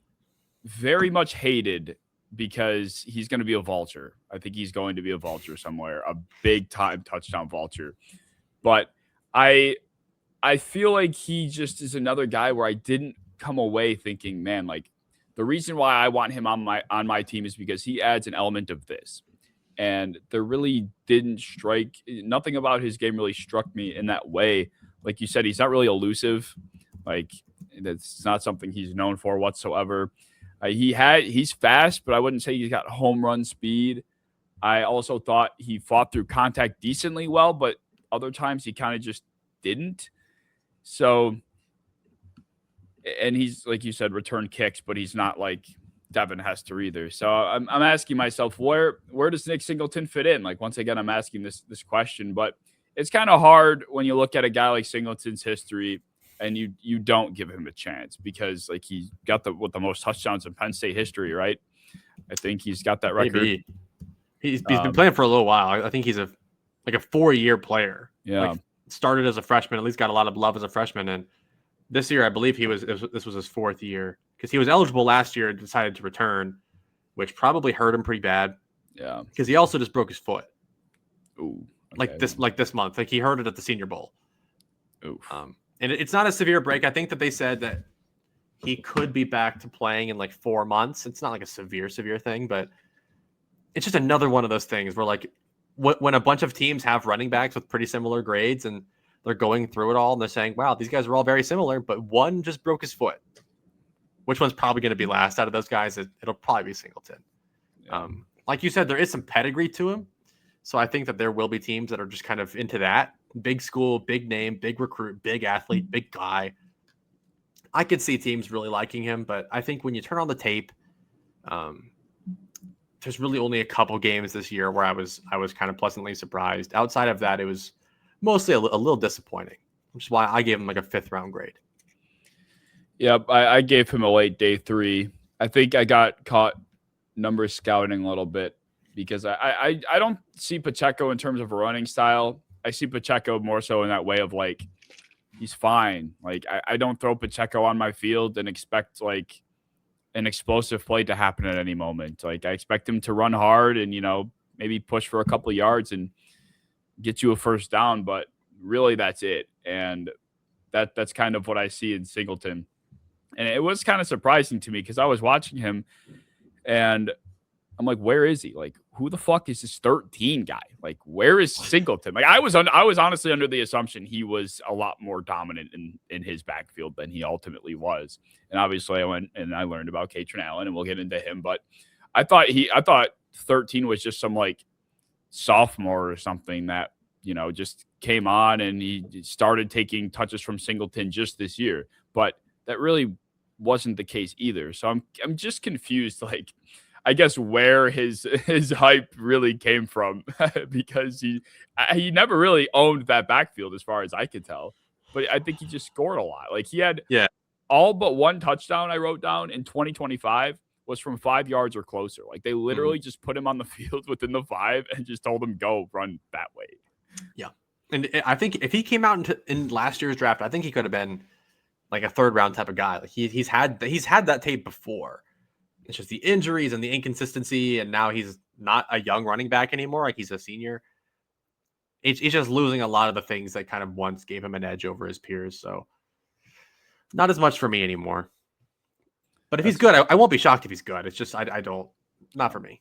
very much hated because he's going to be a vulture. I think he's going to be a vulture somewhere, a big time touchdown vulture. But I feel like he just is another guy where I didn't come away thinking, man, like the reason why I want him on my team is because he adds an element of this. And there really nothing about his game really struck me in that way. Like you said, he's not really elusive. Like that's not something he's known for whatsoever. He's fast, but I wouldn't say he's got home run speed. I also thought he fought through contact decently well, but other times he kind of just didn't. So, and he's, like you said, return kicks, but he's not like Devin Hester either. So I'm asking myself, where does Nick Singleton fit in? Like, once again, I'm asking this question, but it's kind of hard when you look at a guy like Singleton's history and you don't give him a chance because like he got the most touchdowns in Penn State history, right? I think he's got that record. Maybe. He's been playing for a little while. I think he's a 4-year player. Yeah. Like, started as a freshman, at least got a lot of love as a freshman. And this year, I believe this was his 4th year because he was eligible last year and decided to return, which probably hurt him pretty bad. Yeah. Because he also just broke his foot. Ooh. Okay. Like this month. Like he hurt it at the Senior Bowl. Ooh. And it's not a severe break. I think that they said that he could be back to playing in like 4 months. It's not like a severe thing, but it's just another one of those things where like when a bunch of teams have running backs with pretty similar grades and they're going through it all and they're saying, wow, these guys are all very similar, but one just broke his foot. Which one's probably going to be last out of those guys? It'll probably be Singleton. Yeah. Like you said, there is some pedigree to him. So I think that there will be teams that are just kind of into that. Big school, big name, big recruit, big athlete, big guy. I could see teams really liking him, but I think when you turn on the tape, there's really only a couple games this year where I was kind of pleasantly surprised. Outside of that, it was mostly a little disappointing, which is why I gave him like a 5th round grade. Yep, I gave him a late day 3. I think I got caught number scouting a little bit because I don't see Pacheco in terms of a running style. I see Pacheco more so in that way of like he's fine. Like I don't throw Pacheco on my field and expect like an explosive play to happen at any moment. Like I expect him to run hard and maybe push for a couple of yards and get you a first down, but really that's it. And that's kind of what I see in Singleton. And it was kind of surprising to me because I was watching him and I'm like, where is he? Like, who the fuck is this 13 guy? Like, where is Singleton? Like, I was honestly under the assumption he was a lot more dominant in his backfield than he ultimately was. And obviously I went and I learned about Kaytron, and we'll get into him. But I thought 13 was just some like sophomore or something that, just came on and he started taking touches from Singleton just this year. But that really wasn't the case either. So I'm just confused, like, I guess where his hype really came from because he never really owned that backfield as far as I could tell. But I think he just scored a lot. Like he had all but one touchdown I wrote down in 2025 was from 5 yards or closer. Like they literally just put him on the field within the 5 and just told him go run that way. Yeah. And I think if he came out in last year's draft, I think he could have been like a 3rd round type of guy. Like he's had that tape before. It's just the injuries and the inconsistency, and now he's not a young running back anymore. Like he's a senior. He's just losing a lot of the things that kind of once gave him an edge over his peers. So not as much for me anymore. But if he's good, I won't be shocked if he's good. It's just I don't, not for me.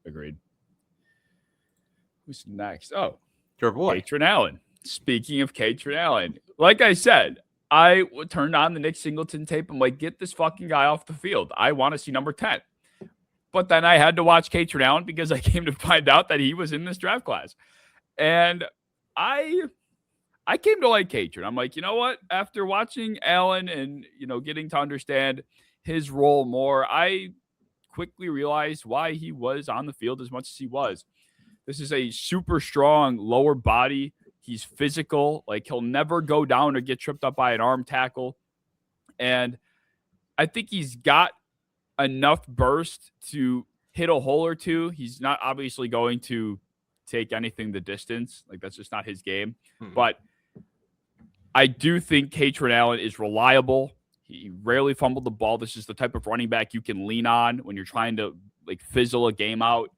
Agreed. Who's next? Oh, your boy, Kaytron Allen. Speaking of Kaytron Allen, like I said, I turned on the Nick Singleton tape. I'm like, get this fucking guy off the field. I want to see number 10. But then I had to watch Kaytron Allen because I came to find out that he was in this draft class. And I came to like Kaytron. I'm like, you know what? After watching Allen and, getting to understand his role more, I quickly realized why he was on the field as much as he was. This is a super strong lower body. He's physical. Like, he'll never go down or get tripped up by an arm tackle. And I think he's got enough burst to hit a hole or two. He's not obviously going to take anything the distance. Like, that's just not his game. But I do think Kaytron Allen is reliable. He rarely fumbled the ball. This is the type of running back you can lean on when you're trying to like fizzle a game out.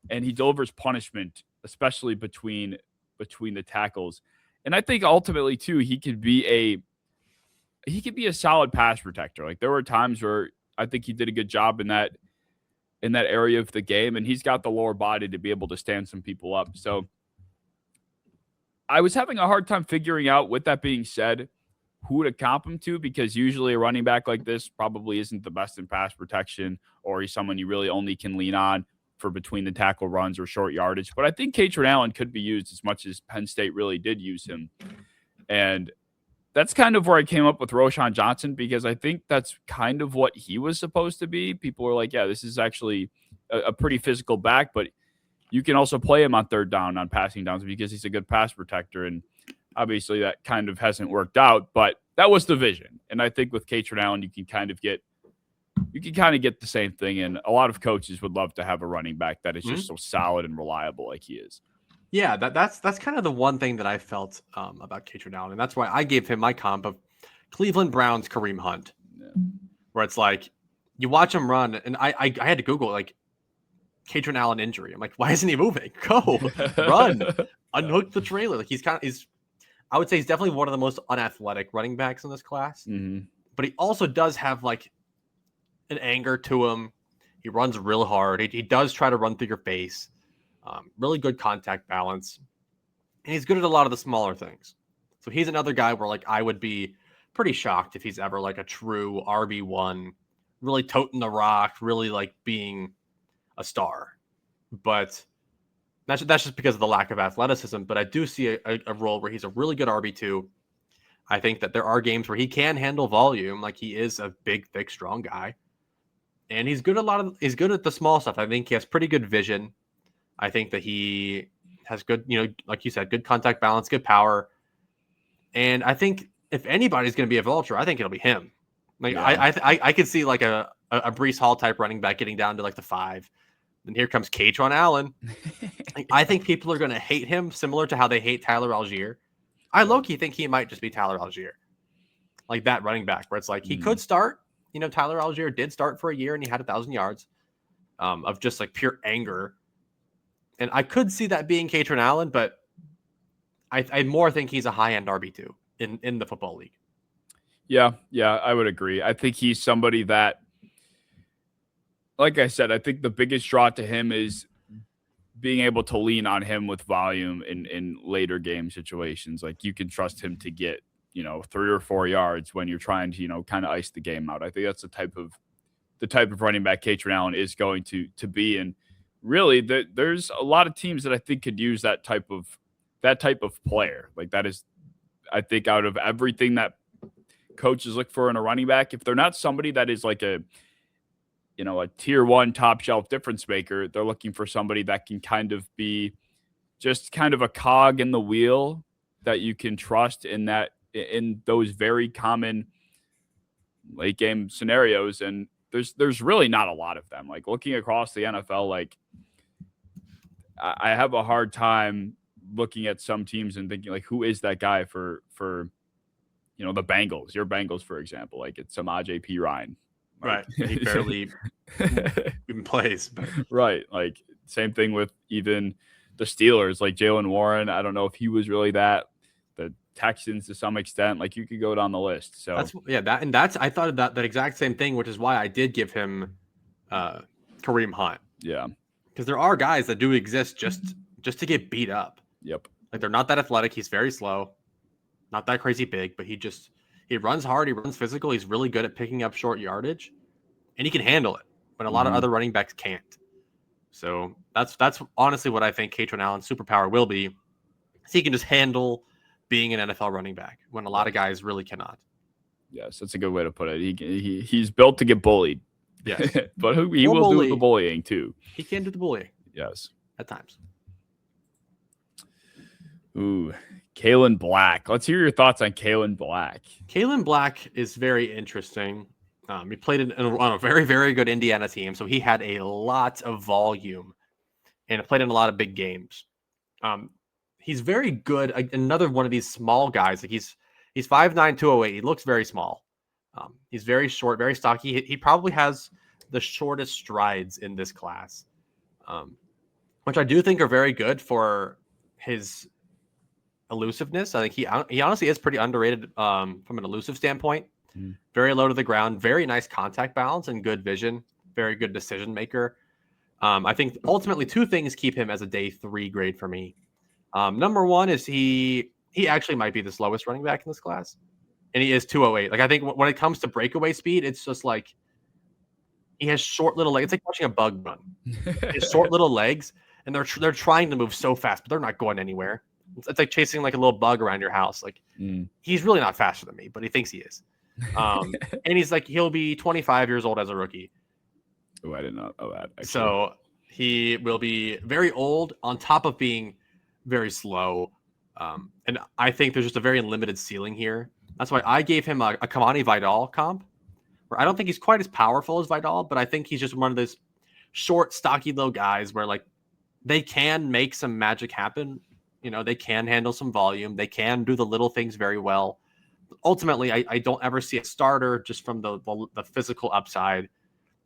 And he delivers punishment, especially between the tackles. And I think ultimately too, he could be a solid pass protector. Like, there were times where I think he did a good job in that area of the game, and he's got the lower body to be able to stand some people up. So I was having a hard time figuring out, with that being said, who to comp him to, because usually a running back like this probably isn't the best in pass protection, or he's someone you really only can lean on for between the tackle runs or short yardage. But I think Kaytron Allen could be used as much as Penn State really did use him. And that's kind of where I came up with Roschon Johnson, because I think that's kind of what he was supposed to be. People were like, yeah, this is actually a pretty physical back, but you can also play him on 3rd down on passing downs because he's a good pass protector. And obviously that kind of hasn't worked out, but that was the vision. And I think with Kaytron Allen, you can kind of get the same thing. And a lot of coaches would love to have a running back that is just so solid and reliable like he is. Yeah, that's kind of the one thing that I felt about Kaytron Allen, and that's why I gave him my comp of Cleveland Browns Kareem Hunt, where it's like you watch him run, and I had to Google like Kaytron Allen injury. I'm like, why isn't he moving? Go run, unhook the trailer. Like he's I would say he's definitely one of the most unathletic running backs in this class, but he also does have like an anger to him. He runs real hard. He does try to run through your face. Really good contact balance. And he's good at a lot of the smaller things. So he's another guy where like I would be pretty shocked if he's ever like a true RB1, really toting the rock, really like being a star. But that's just because of the lack of athleticism. But I do see a role where he's a really good RB2. I think that there are games where he can handle volume. Like, he is a big, thick, strong guy. And he's good at the small stuff. I think he has pretty good vision. I think that he has good, like you said, good contact balance, good power. And I think if anybody's going to be a vulture, I think it'll be him. Like, yeah. I could see like a Breece Hall type running back getting down to like the 5. And here comes Kaytron Allen. I think people are going to hate him similar to how they hate Tyler Algier. I low-key think he might just be Tyler Algier. Like that running back where it's like he could start. Tyler Algier did start for a year and he had 1,000 yards of just like pure anger. And I could see that being Kaytron Allen, but I more think he's a high-end RB2 in the football league. Yeah, I would agree. I think he's somebody that, like I said, I think the biggest draw to him is being able to lean on him with volume in later game situations. Like, you can trust him to get, 3 or 4 yards when you're trying to, kind of ice the game out. I think that's the type of running back Kaytron Allen is going to be. And really, there's a lot of teams that I think could use that type of player. Like, that is, I think, out of everything that coaches look for in a running back, if they're not somebody that is like a tier 1 top shelf difference maker, they're looking for somebody that can kind of be just kind of a cog in the wheel that you can trust in those very common late game scenarios. And there's really not a lot of them. Like, looking across the NFL, like, I have a hard time looking at some teams and thinking like, who is that guy for the Bengals? Your Bengals, for example, like it's Samaje Perine. Right. He barely even plays. But. Right. Like same thing with even the Steelers, like Jalen Warren. I don't know if he was really that. The Texans to some extent, like you could go down the list. So that's I thought of that exact same thing, which is why I did give him Kareem Hunt. Yeah. Because there are guys that do exist just to get beat up. Yep. Like they're not that athletic. He's very slow, not that crazy big, but he runs hard. He runs physical. He's really good at picking up short yardage, and he can handle it when a lot of other running backs can't. So that's honestly what I think Kaytron Allen's superpower will be. He can just handle being an NFL running back when a lot of guys really cannot. Yes, that's a good way to put it. He's built to get bullied. Yes. But he will do the bullying too. He can do the bullying. Yes. At times. Ooh, Kaelon Black. Let's hear your thoughts on Kaelon Black. Kaelon Black is very interesting. He played on a very, very good Indiana team, so he had a lot of volume and played in a lot of big games. He's very good. Another one of these small guys. Like he's 5'9", 208. He looks very small. He's very short, very stocky. He probably has the shortest strides in this class, which I do think are very good for his elusiveness. I think he honestly is pretty underrated from an elusive standpoint. Very low to the ground, very nice contact balance and good vision. Very good decision maker. I think ultimately two things keep him as a day 3 grade for me. Number one is he actually might be the slowest running back in this class. And he is 208. Like I think when it comes to breakaway speed, it's just like he has short little legs. It's like watching a bug run. His short little legs, and they're trying to move so fast, but they're not going anywhere. It's like chasing like a little bug around your house. Like he's really not faster than me, but he thinks he is. And he'll be 25 years old as a rookie. Oh, I didn't know that. Actually. So he will be very old on top of being very slow. And I think there's just a very limited ceiling here. That's why I gave him a Kamani Vidal comp, where I don't think he's quite as powerful as Vidal, but I think he's just one of those short, stocky little guys where like they can make some magic happen. You know, they can handle some volume. They can do the little things very well. Ultimately, I don't ever see a starter just from the physical upside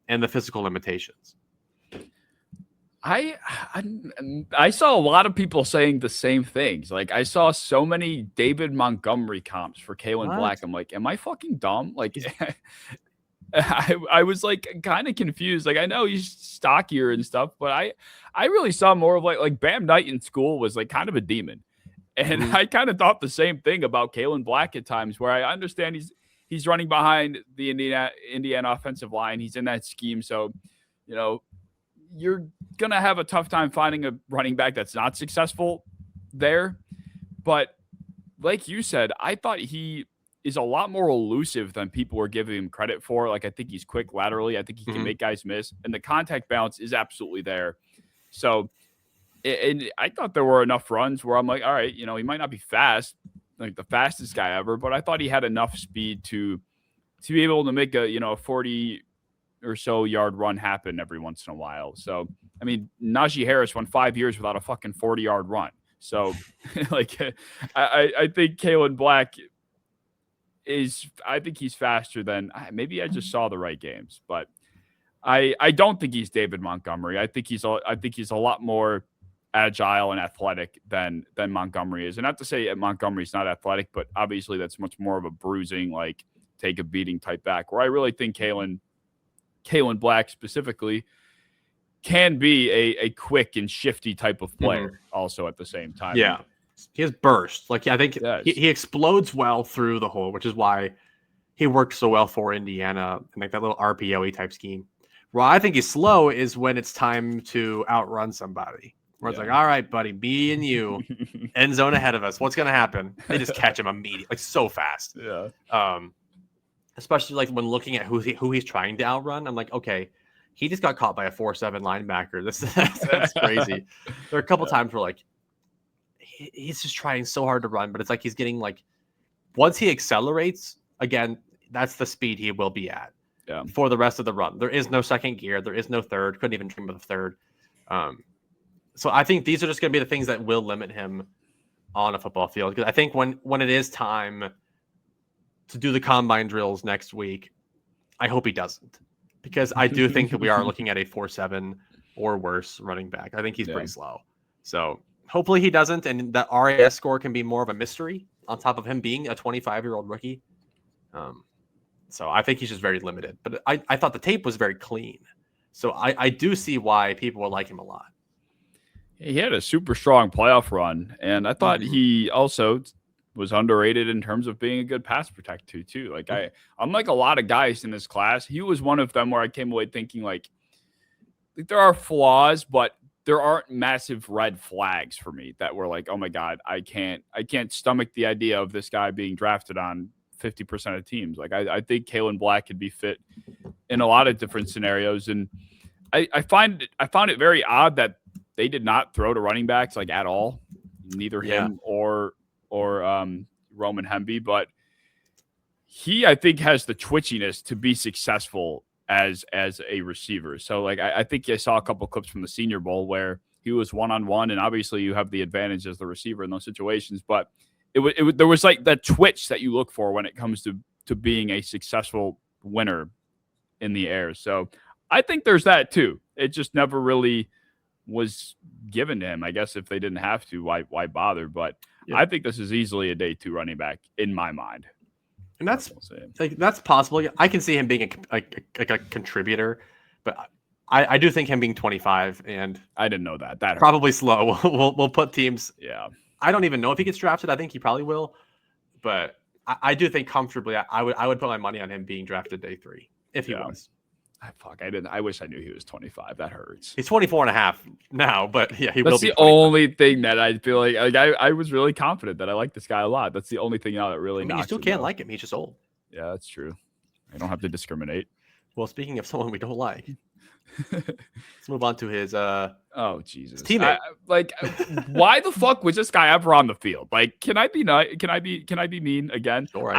and the physical limitations. I saw a lot of people saying the same things. Like I saw so many David Montgomery comps for Kaelon Black. I'm like, am I fucking dumb? Like I was like kind of confused. Like I know he's stockier and stuff, but I really saw more of like Bam Knight in school was like kind of a demon. And I kind of thought the same thing about Kaelon Black at times, where I understand he's running behind the Indiana offensive line. He's in that scheme. So, you know, you're going to have a tough time finding a running back that's not successful there. But like you said, I thought he is a lot more elusive than people were giving him credit for. Like, I think he's quick laterally. I think he can make guys miss. And the contact balance is absolutely there. So, and I thought there were enough runs where I'm like, all right, you know, he might not be fast, like the fastest guy ever, but I thought he had enough speed to be able to make a 40 or so yard run happen every once in a while. So, I mean, Najee Harris went 5 years without a fucking 40-yard run. So, like, I think Kaelon Black I think he's faster than, maybe I just saw the right games, but I don't think he's David Montgomery. I think he's a lot more agile and athletic than Montgomery is. And not to say Montgomery's not athletic, but obviously that's much more of a bruising, like take a beating type back, where I really think Kaelon Black specifically can be a quick and shifty type of player also at the same time. Yeah. He has burst. Like, I think he explodes well through the hole, which is why he worked so well for Indiana and like that little RPO-y type scheme. Where I think he's slow is when it's time to outrun somebody. Where it's like, all right, buddy, me and you, end zone ahead of us. What's going to happen? They just catch him immediately, like so fast. Yeah. Especially like when looking at who he's trying to outrun, I'm like, okay, he just got caught by a 4.7 linebacker. That's crazy. There are a couple times where like he's just trying so hard to run, but it's like he's getting like once he accelerates again, that's the speed he will be at for the rest of the run. There is no second gear. There is no third. Couldn't even dream of the third. So I think these are just going to be the things that will limit him on a football field. Because I think when it is time to do the combine drills next week, I hope he doesn't. Because I do think that we are looking at a 4.7 or worse running back. I think he's pretty slow. So hopefully he doesn't, and that RAS score can be more of a mystery on top of him being a 25-year-old rookie. So I think he's just very limited. But I thought the tape was very clean. So I do see why people will like him a lot. He had a super strong playoff run, and I thought he also was underrated in terms of being a good pass protector too. Like unlike a lot of guys in this class, he was one of them where I came away thinking like there are flaws, but there aren't massive red flags for me that were like, oh my God, I can't stomach the idea of this guy being drafted on 50% of teams. Like I think Kaelon Black could be fit in a lot of different scenarios. And I found it very odd that they did not throw to running backs like at all, neither him or Roman Hemby, but he, I think, has the twitchiness to be successful as a receiver. So like I think I saw a couple clips from the Senior Bowl where he was one-on-one, and obviously you have the advantage as the receiver in those situations, but there was like that twitch that you look for when it comes to being a successful winner in the air. So I think there's that too. It just never really was given to him. I guess if they didn't have to, why bother? But I think this is easily a day 2 running back in my mind. And that's possible. I can see him being a contributor, but I do think him being 25, and I didn't know that probably slow. We'll put teams. Yeah. I don't even know if he gets drafted. I think he probably will, but I do think comfortably I would put my money on him being drafted day 3 if he was. I wish I knew he was 25. That hurts. He's 24 and a half now, but yeah, That's will be the 25. only thing that I feel like I was really confident that I like this guy a lot. That's the only thing now that really knocks you still can't like him. He's just old. Yeah, that's true. I don't have to discriminate. Well, speaking of someone we don't like, let's move on to his oh Jesus, his teammate. Why the fuck was this guy ever on the field? Like, can I be nice? Can I be mean again? Sure,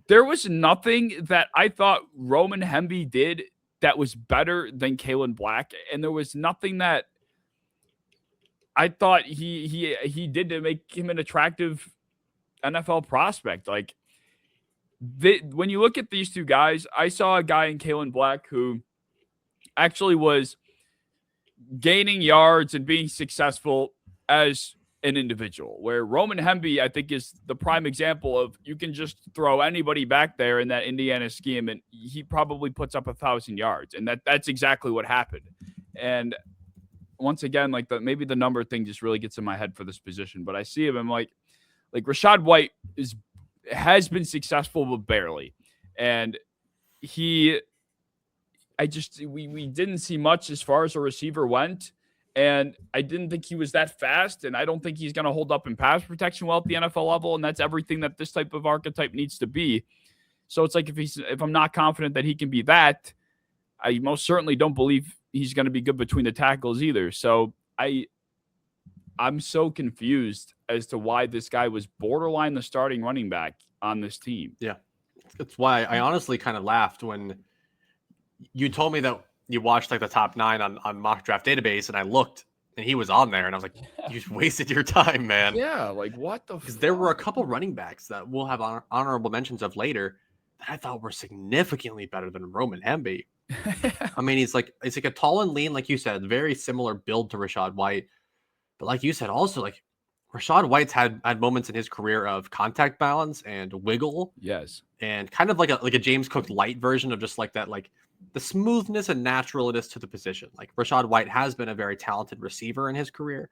there was nothing that I thought Roman Hemby did that was better than Kaelon Black, and there was nothing that I thought he did to make him an attractive NFL prospect. Like, when you look at these two guys, I saw a guy in Kaelon Black who actually was gaining yards and being successful as an individual, where Roman Hemby, I think, is the prime example of you can just throw anybody back there in that Indiana scheme and he probably puts up 1,000 yards. And that's exactly what happened. And once again, like maybe the number thing just really gets in my head for this position, but I see him, I'm like Rachaad White has been successful, but barely. And we didn't see much as far as a receiver went. And I didn't think he was that fast, and I don't think he's going to hold up in pass protection well at the NFL level, and that's everything that this type of archetype needs to be. So it's like if I'm not confident that he can be that, I most certainly don't believe he's going to be good between the tackles either. So I'm so confused as to why this guy was borderline the starting running back on this team. Yeah, that's why I honestly kind of laughed when you told me that you watched like the top 9 on mock draft database, and I looked and he was on there, and I was like, you just wasted your time, man. Yeah. Like what the Because there were a couple running backs that we'll have honorable mentions of later that I thought were significantly better than Roman Hemby. I mean, he's like a tall and lean, like you said, very similar build to Rachaad White. But like you said, also like Rachaad White's had moments in his career of contact balance and wiggle. Yes. And kind of like a James Cook light version of just like that, like the smoothness and naturalness to the position. Like Rachaad White has been a very talented receiver in his career.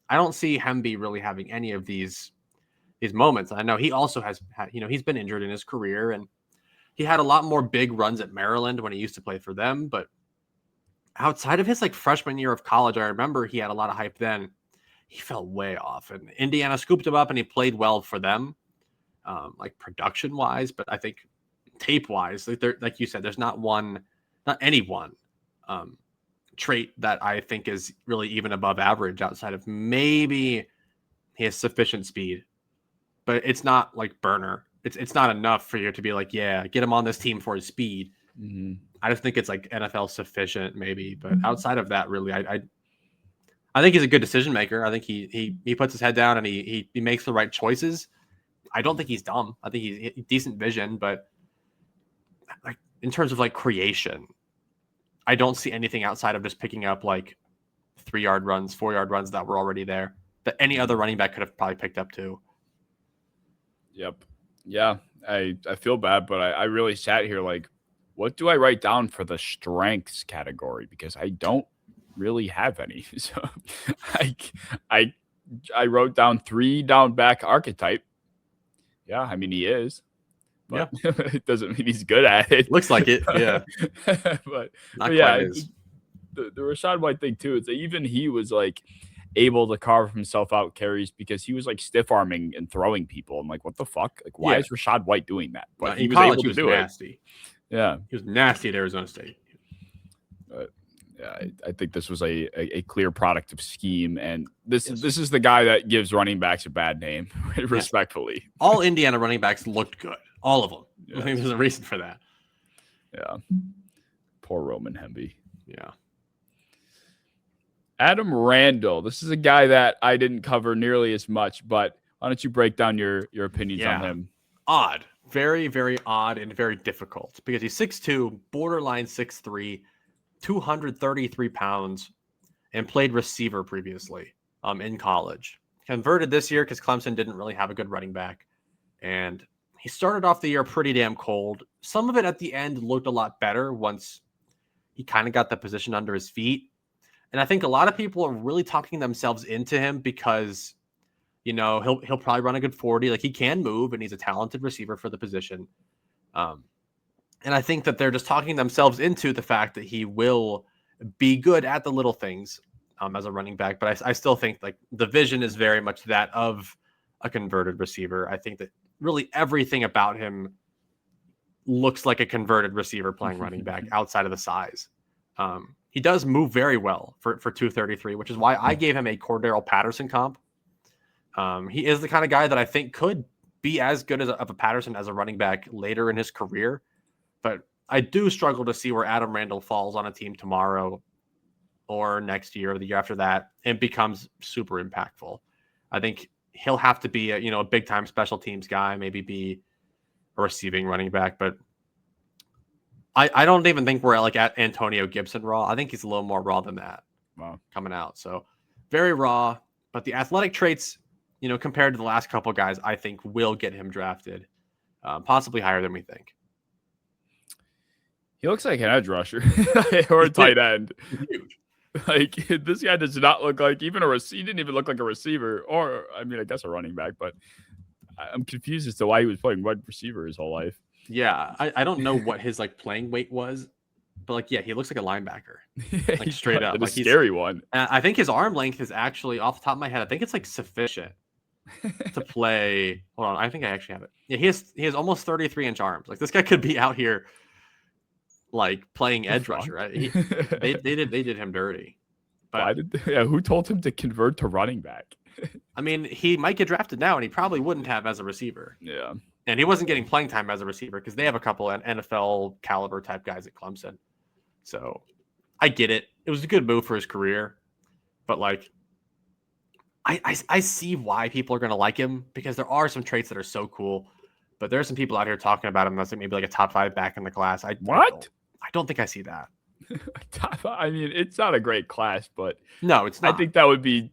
I don't see Hemby really having any of these moments. I know he also has had, he's been injured in his career, and he had a lot more big runs at Maryland when he used to play for them. But outside of his like freshman year of college, I remember he had a lot of hype then. He fell way off, and Indiana scooped him up, and he played well for them, like production wise. But I think tape wise, like you said, there's not any one trait that I think is really even above average outside of maybe he has sufficient speed, but it's not like burner. It's not enough for you to be like, yeah, get him on this team for his speed. Mm-hmm. I just think it's like NFL sufficient maybe, but outside of that, really, I think he's a good decision maker. I think he puts his head down and he makes the right choices. I don't think he's dumb. I think he's decent vision, but like in terms of like creation, I don't see anything outside of just picking up like 3-yard runs, 4-yard runs that were already there that any other running back could have probably picked up too. Yep. Yeah. I feel bad, but I really sat here like, what do I write down for the strengths category? Because I don't really have any. So I wrote down 3 down back archetype. Yeah, I mean he is. But yeah. It doesn't mean he's good at it. Looks like it, yeah. but yeah, the Rachaad White thing too, is that even he was like able to carve himself out carries because he was like stiff arming and throwing people. I'm like, what the fuck? Like, why is Rachaad White doing that? But he was able to do nasty. It. Yeah. He was nasty at Arizona State. But yeah, I think this was a clear product of scheme, and this is the guy that gives running backs a bad name, respectfully. All Indiana running backs looked good. All of them. Yes. I think there's a reason for that. Yeah. Poor Roman Hemby. Yeah. Adam Randall. This is a guy that I didn't cover nearly as much, but why don't you break down your opinions on him? Odd. Very, very odd and very difficult because he's 6'2", borderline 6'3", 233 pounds, and played receiver previously in college. Converted this year because Clemson didn't really have a good running back. And he started off the year pretty damn cold. Some of it at the end looked a lot better once he kind of got the position under his feet. And I think a lot of people are really talking themselves into him because, you know, he'll probably run a good 40. Like, he can move, and he's a talented receiver for the position. And I think that they're just talking themselves into the fact that he will be good at the little things as a running back. But I still think like the vision is very much that of a converted receiver. I think that really everything about him looks like a converted receiver playing running back outside of the size. He does move very well for 233, which is why I gave him a Cordero Patterson comp. He is the kind of guy that I think could be as good of a Patterson as a running back later in his career. But I do struggle to see where Adam Randall falls on a team tomorrow or next year or the year after that and becomes super impactful. I think he'll have to be a big time special teams guy, maybe be a receiving running back. But I don't even think we're at Antonio Gibson raw. I think he's a little more raw than that. Wow. Coming out. So very raw, but the athletic traits, compared to the last couple guys, I think will get him drafted, possibly higher than we think. He looks like an edge rusher or a tight end. Huge. Like, this guy does not look like even he didn't even look like a receiver, or I mean, I guess a running back. But I'm confused as to why he was playing wide receiver his whole life. Yeah, I don't know what his playing weight was, but he looks like a linebacker, straight up. A scary one. I think his arm length is actually, off the top of my head, I think it's sufficient to play. Hold on, I think I actually have it. Yeah, he has almost 33-inch arms. Like, this guy could be out here playing edge rusher. Right? They did him dirty. But who told him to convert to running back? I mean, he might get drafted now, and he probably wouldn't have as a receiver. Yeah. And he wasn't getting playing time as a receiver because they have a couple of NFL caliber type guys at Clemson. So I get it. It was a good move for his career. But I see why people are going to like him because there are some traits that are so cool. But there are some people out here talking about him that's maybe a top 5 back in the class. I don't think I see that. I mean, it's not a great class, but no, it's not. I think that would be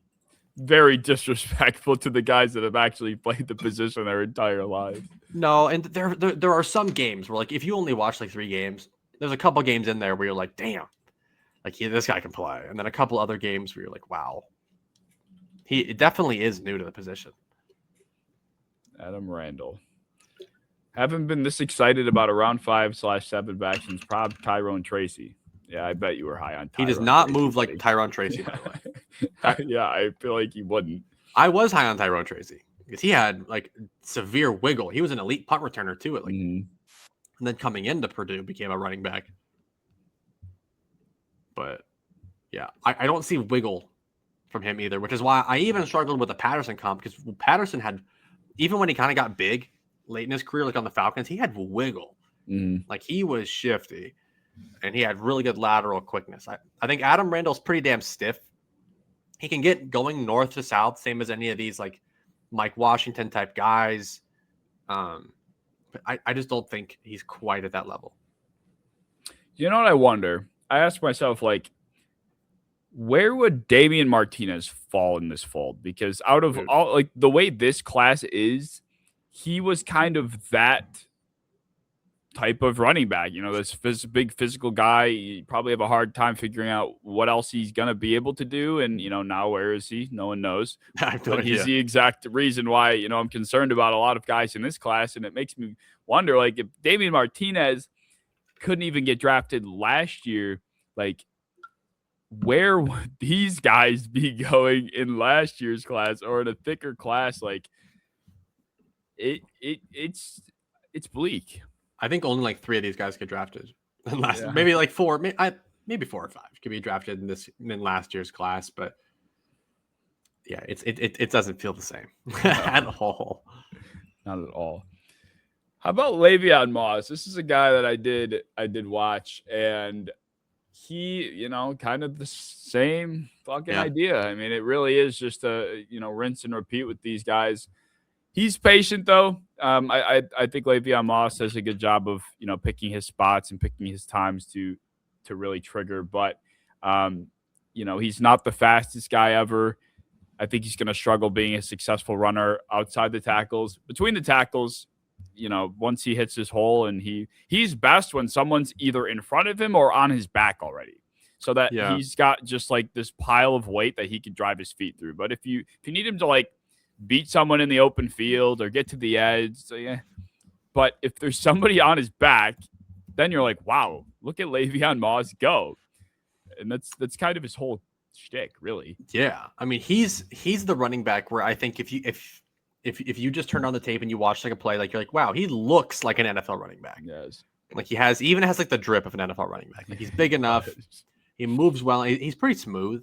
very disrespectful to the guys that have actually played the position their entire lives. No, and there are some games where if you only watch 3 games, there's a couple games in there where you're like, damn, this guy can play, and then a couple other games where you're like, wow, he definitely is new to the position. Adam Randall. Haven't been this excited about a round 5/7 back since probably Tyrone Tracy. Yeah, I bet you were high on Tyrone. He does not move like Tyrone Tracy, by the way. Yeah, I feel like he wouldn't. I was high on Tyrone Tracy because he had severe wiggle. He was an elite punt returner too, and then coming into Purdue became a running back. But yeah, I don't see wiggle from him either, which is why I even struggled with the Patterson comp because Patterson had, even when he kind of got big late in his career, on the Falcons, he had wiggle. He was shifty. And he had really good lateral quickness. I think Adam Randall's pretty damn stiff. he can get going north to south, same as any of these like Mike Washington type guys. But I just don't think he's quite at that level. You know what I wonder? I ask myself, like, where would Damian Martinez fall in this fold? Because out of all, like, the way this class is, he was kind of that type of running back. You know, this big physical guy. You probably have a hard time figuring out what else he's going to be able to do. And, you know, now where is he? No one knows. But he's the exact reason why, you know, I'm concerned about a lot of guys in this class. And it makes me wonder, like, if Damian Martinez couldn't even get drafted last year, like, where would these guys be going in last year's class or in a thicker class? Like, it's bleak. I think only like 3 of these guys get drafted. Maybe like 4, maybe 4 or 5 could be drafted in last year's class. But yeah, it doesn't feel the same at all. Not at all. How about Le'Veon Moss? This is a guy that I did watch, and he, you know, kind of the same fucking idea. I mean, it really is just a, you know, rinse and repeat with these guys. He's patient though. I think Le'Veon Moss does a good job of, you know, picking his spots and picking his times to really trigger. But you know, he's not the fastest guy ever. I think he's going to struggle being a successful runner outside the tackles. Between the tackles, you know, once he hits his hole, and he's best when someone's either in front of him or on his back already, so that he's got just like this pile of weight that he can drive his feet through. But if you need him to like beat someone in the open field or get to the edge, so yeah. But if there's somebody on his back, then you're like, wow, look at Le'Veon Moss go. And that's kind of his whole shtick, really. Yeah. I mean, he's the running back where I think if you just turn on the tape and you watch like a play, like you're like, wow, he looks like an NFL running back. Yes. Like he has like the drip of an NFL running back. Like he's big enough. He moves well. He's pretty smooth.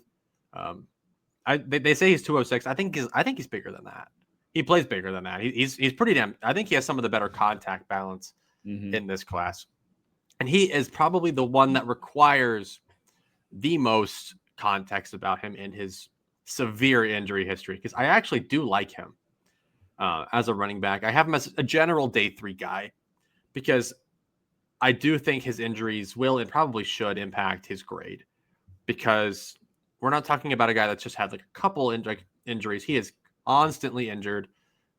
They say he's 206. I think he's bigger than that. He plays bigger than that. He's pretty damn. I think he has some of the better contact balance in this class, and he is probably the one that requires the most context about him in his severe injury history. Because I actually do like him as a running back. I have him as a general day 3 guy because I do think his injuries will and probably should impact his grade, because we're not talking about a guy that's just had like a couple injuries. He is constantly injured.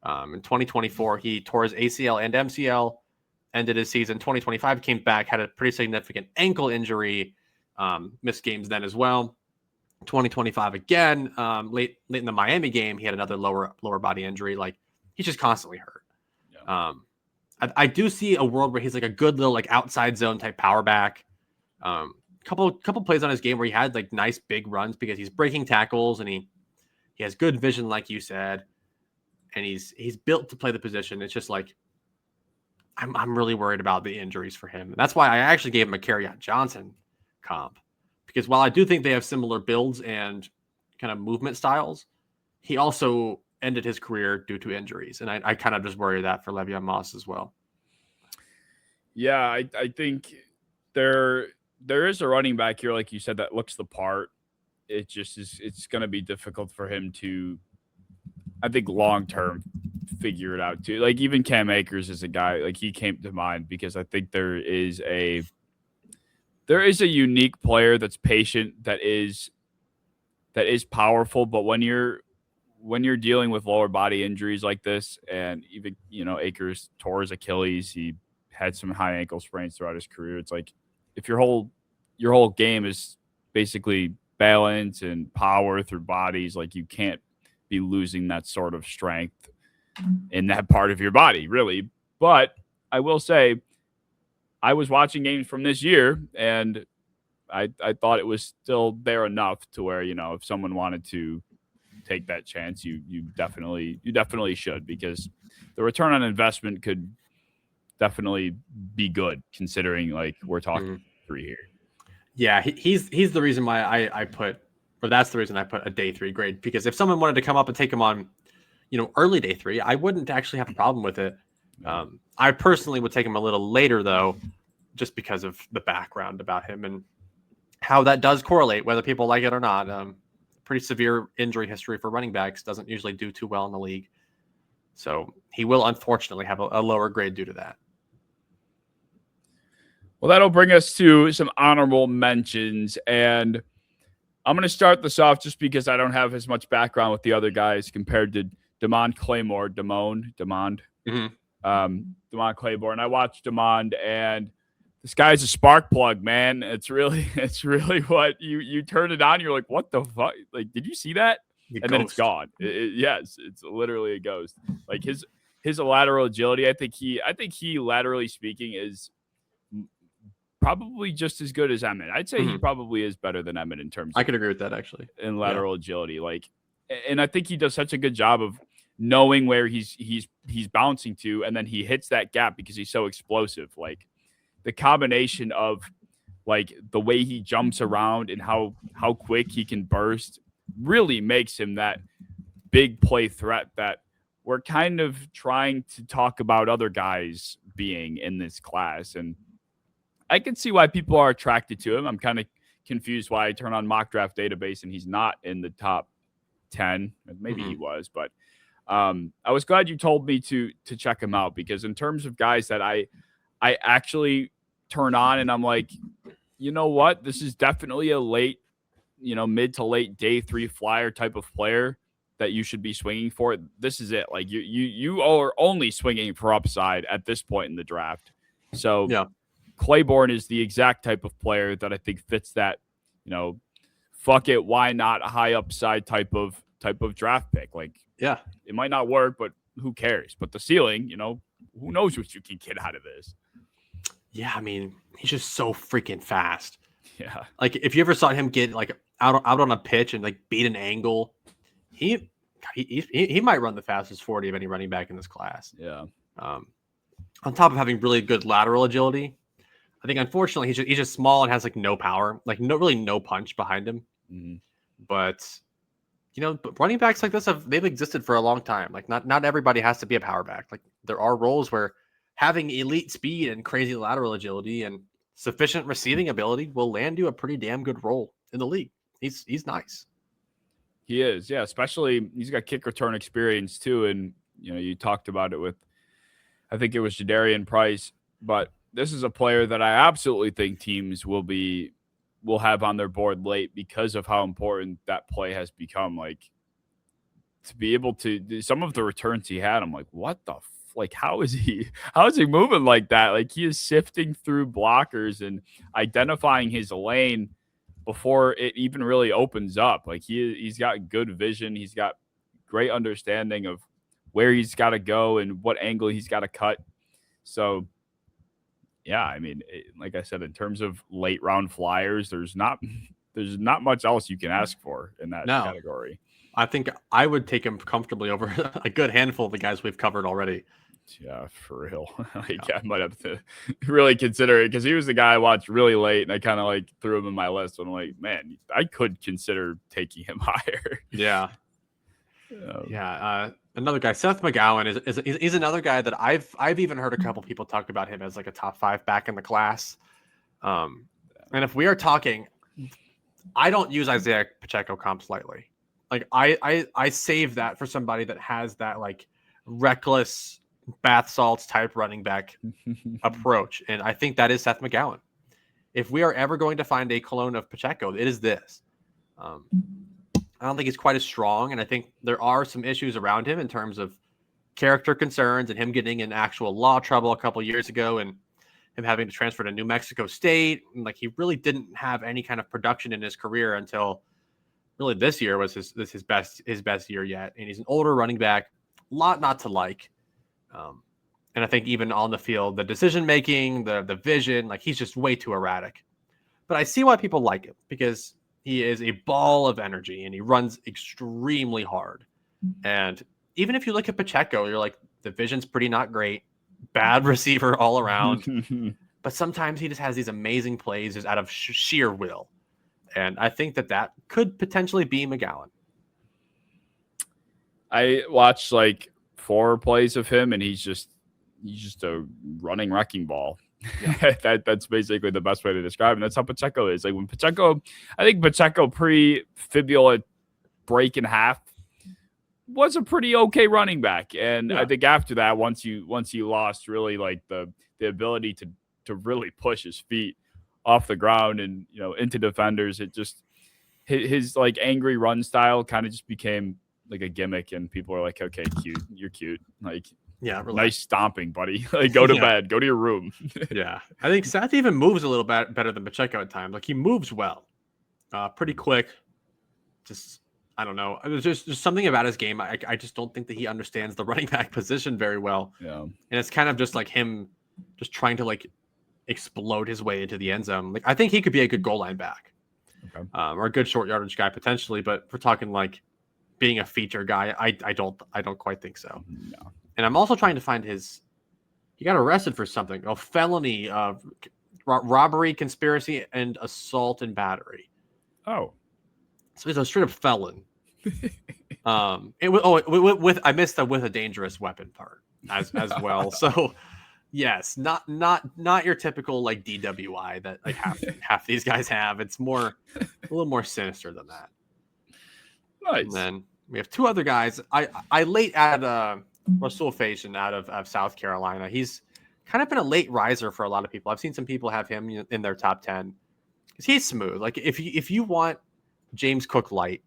In 2024, he tore his ACL and MCL, ended his season. 2025 came back, had a pretty significant ankle injury, missed games then as well. 2025 again, late in the Miami game, he had another lower body injury. Like, he's just constantly hurt. Yeah. I do see a world where he's like a good little like outside zone type power back. Couple plays on his game where he had like nice big runs because he's breaking tackles and he has good vision, like you said, and he's built to play the position. It's just like I'm really worried about the injuries for him. And that's why I actually gave him a Kerryon Johnson comp, because while I do think they have similar builds and kind of movement styles, he also ended his career due to injuries, and I kind of just worry that for Le'Veon Moss as well. Yeah, I think there is a running back here, like you said, that looks the part. It just is. It's going to be difficult for him to, I think, long term figure it out too. Like even Cam Akers is a guy, like he came to mind because I think there is a unique player that's patient, that is powerful, but when you're dealing with lower body injuries like this, and even, you know, Akers tore his Achilles, he had some high ankle sprains throughout his career. It's like, if your whole game is basically balance and power through bodies, like you can't be losing that sort of strength in that part of your body, really. But I will say, I was watching games from this year, and I thought it was still there enough to where, you know, if someone wanted to take that chance, you definitely should, because the return on investment could definitely be good, considering like we're talking 3 here. Yeah, he's the reason why that's the reason I put a day 3 grade, because if someone wanted to come up and take him on, you know, early day 3, I wouldn't actually have a problem with it. I personally would take him a little later though, just because of the background about him and how that does correlate, whether people like it or not. pretty severe injury history for running backs. Doesn't usually do too well in the league. So he will unfortunately have a lower grade due to that. Well, that'll bring us to some honorable mentions. And I'm going to start this off just because I don't have as much background with the other guys compared to Demond Claymore. Demond Claiborne. I watched Demond, and this guy's a spark plug, man. It's really what you turn it on. You're like, what the fuck? Like, did you see that? And then it's gone. Yes, it's literally a ghost. Like his lateral agility. I think he laterally speaking is probably just as good as Emmett. I'd say he probably is better than Emmett in terms. I could agree with that actually. In lateral agility, like, and I think he does such a good job of knowing where he's bouncing to, and then he hits that gap because he's so explosive. Like the combination of like the way he jumps around and how quick he can burst really makes him that big play threat that we're kind of trying to talk about other guys being in this class. And I can see why people are attracted to him. I'm kind of confused why I turn on mock draft database and he's not in the top 10. Maybe he was, but I was glad you told me to check him out, because in terms of guys that I actually turn on and I'm like, you know what, this is definitely a late, mid to late day 3 flyer type of player that you should be swinging for. This is it. Like you are only swinging for upside at this point in the draft. So yeah. Claiborne is the exact type of player that I think fits that, fuck it, why not a high upside type of draft pick. Like, yeah, it might not work, but who cares? But the ceiling, who knows what you can get out of this? Yeah, I mean, he's just so freaking fast. Yeah. Like if you ever saw him get like out on a pitch and like beat an angle, he might run the fastest 40 of any running back in this class. Yeah. On top of having really good lateral agility, I think unfortunately he's just small and has like no power, like no punch behind him. Mm-hmm. But running backs like this they've existed for a long time. Like not everybody has to be a power back. Like there are roles where having elite speed and crazy lateral agility and sufficient receiving ability will land you a pretty damn good role in the league. He's nice. He is, yeah. Especially he's got kick return experience too, and you talked about it with, I think it was Jadarian Price, but this is a player that I absolutely think teams will have on their board late because of how important that play has become. Like to be able to some of the returns he had, I'm like, what the like how is he moving like that? Like he is sifting through blockers and identifying his lane before it even really opens up. Like he's got good vision. He's got great understanding of where he's got to go and what angle he's got to cut. So yeah, I mean, like I said, in terms of late round flyers, there's not much else you can ask for in that category. I think I would take him comfortably over a good handful of the guys we've covered already. Yeah, for real. I might have to really consider it because he was the guy I watched really late, and I kind of like threw him in my list. And I'm like, man, I could consider taking him higher. Yeah. Another guy, Seth McGowan, is another guy that I've even heard a couple people talk about him as like a top 5 back in the class. And if we are talking, I don't use Isaiah Pacheco comps lightly. Like I save that for somebody that has that like reckless bath salts type running back approach, and I think that is Seth McGowan. If we are ever going to find a clone of Pacheco, it is this. I don't think he's quite as strong, and I think there are some issues around him in terms of character concerns and him getting in actual law trouble a couple years ago and him having to transfer to New Mexico State. And like he really didn't have any kind of production in his career until really this year was his best year yet. And he's an older running back, a lot not to like. And I think even on the field, the decision making, the vision, like he's just way too erratic. But I see why people like him because he is a ball of energy and he runs extremely hard. And even if you look at Pacheco, you're like, the vision's pretty not great, bad receiver all around. But sometimes he just has these amazing plays just out of sheer will. And I think that could potentially be McGowan. I watched like 4 plays of him, and he's just a running wrecking ball. Yeah. That's basically the best way to describe him. That's how Pacheco is. Like when Pacheco, I think Pacheco pre-fibula break in half, was a pretty okay running back. And I think after that, once you lost really like the ability to really push his feet off the ground and, you know, into defenders, it just his like angry run style kind of just became like a gimmick, and people are like, okay, cute, you're cute, like, yeah, relax. Nice stomping, buddy. Like, go to bed, go to your room. Yeah, I think Seth even moves a little bit better than Pacheco at times. Like, he moves well, pretty quick. Just, I don't know. There's just something about his game. I just don't think that he understands the running back position very well. Yeah, and it's kind of just like him just trying to like explode his way into the end zone. Like, I think he could be a good goal line back, or a good short yardage guy potentially. But if we're talking like being a feature guy, I don't quite think so. No. And I'm also trying to find he got arrested for something, a felony, robbery, conspiracy, and assault and battery. Oh, so he's a straight up felon. I missed the with a dangerous weapon part as well. So yes, not your typical like DWI that like half these guys have. It's a little more sinister than that. Nice. And then we have two other guys. I late added Rasul Faison out of South Carolina. He's kind of been a late riser for a lot of people. I've seen some people have him in their top 10 because he's smooth. Like, if you want James Cook light,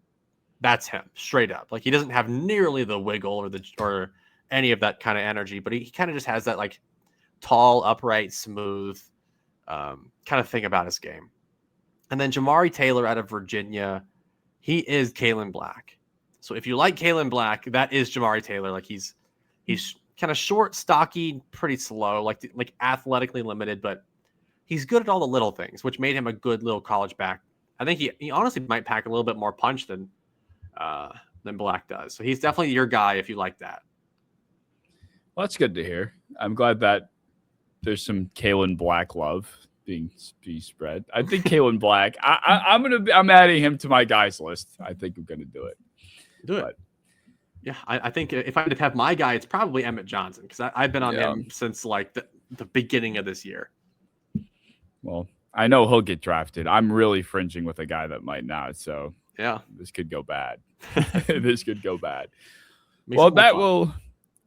that's him straight up. Like, he doesn't have nearly the wiggle or any of that kind of energy, but he kind of just has that like tall, upright, smooth kind of thing about his game. And then Jamari Taylor out of Virginia, he is Kaelon Black. So if you like Kaelon Black, that is Jamari Taylor. Like, he's kind of short, stocky, pretty slow, like athletically limited, but he's good at all the little things, which made him a good little college back. I think he honestly might pack a little bit more punch than Black does. So he's definitely your guy if you like that. Well, that's good to hear. I'm glad that there's some Kaelon Black love being spread. I think Kaelon Black. I'm adding him to my guys list. I think I'm gonna do it. Do it. But, yeah, I think if I had to have my guy, it's probably Emmett Johnson because I've been on him since like the beginning of this year. Well, I know he'll get drafted. I'm really fringing with a guy that might not. So yeah, this could go bad. This could go bad. Makes well, that will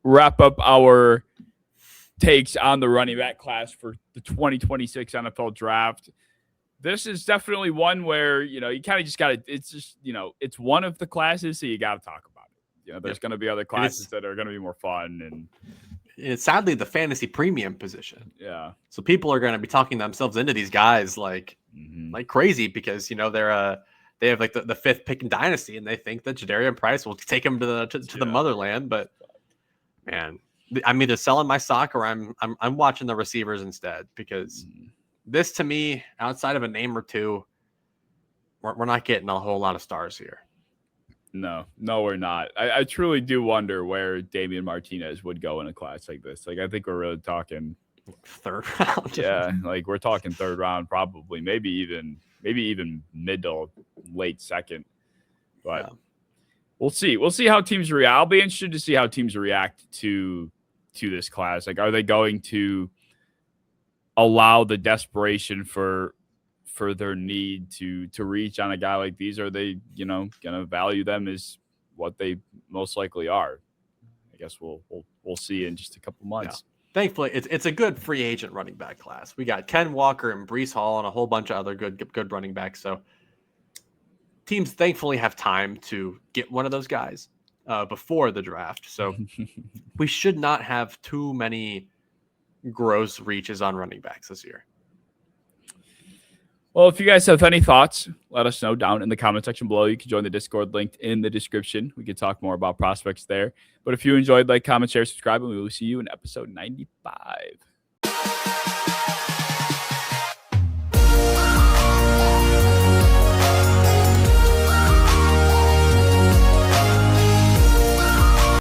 wrap up our takes on the running back class for the 2026 NFL draft. This is definitely one where, you know, you kind of just got to, it's just, you know, it's one of the classes, so you got to talk about it. You know, there's going to be other classes that are going to be more fun. And it's sadly the fantasy premium position. Yeah. So people are going to be talking themselves into these guys like crazy because, you know, they have like the fifth pick in dynasty and they think that Jadarian Price will take them to the motherland. But man, I'm either selling my stock or I'm watching the receivers instead because this, to me, outside of a name or two, we're not getting a whole lot of stars here. No, we're not. I truly do wonder where Damian Martinez would go in a class like this. Like, I think we're really talking third round. Yeah, like we're talking third round, probably, maybe even mid to late second. But we'll see. We'll see how teams react. I'll be interested to see how teams react to this class. Like, are they going to allow the desperation for their need to reach on a guy like these? Are they, you know, going to value them as what they most likely are? I guess we'll see in just a couple months. Yeah. Thankfully, it's a good free agent running back class. We got Ken Walker and Breece Hall and a whole bunch of other good running backs. So teams thankfully have time to get one of those guys before the draft. So we should not have too many gross reaches on running backs this year. Well, if you guys have any thoughts, let us know down in the comment section below. You can join the Discord linked in the description. We could talk more about prospects there. But if you enjoyed, like, comment, share, subscribe, and we will see you in episode 95.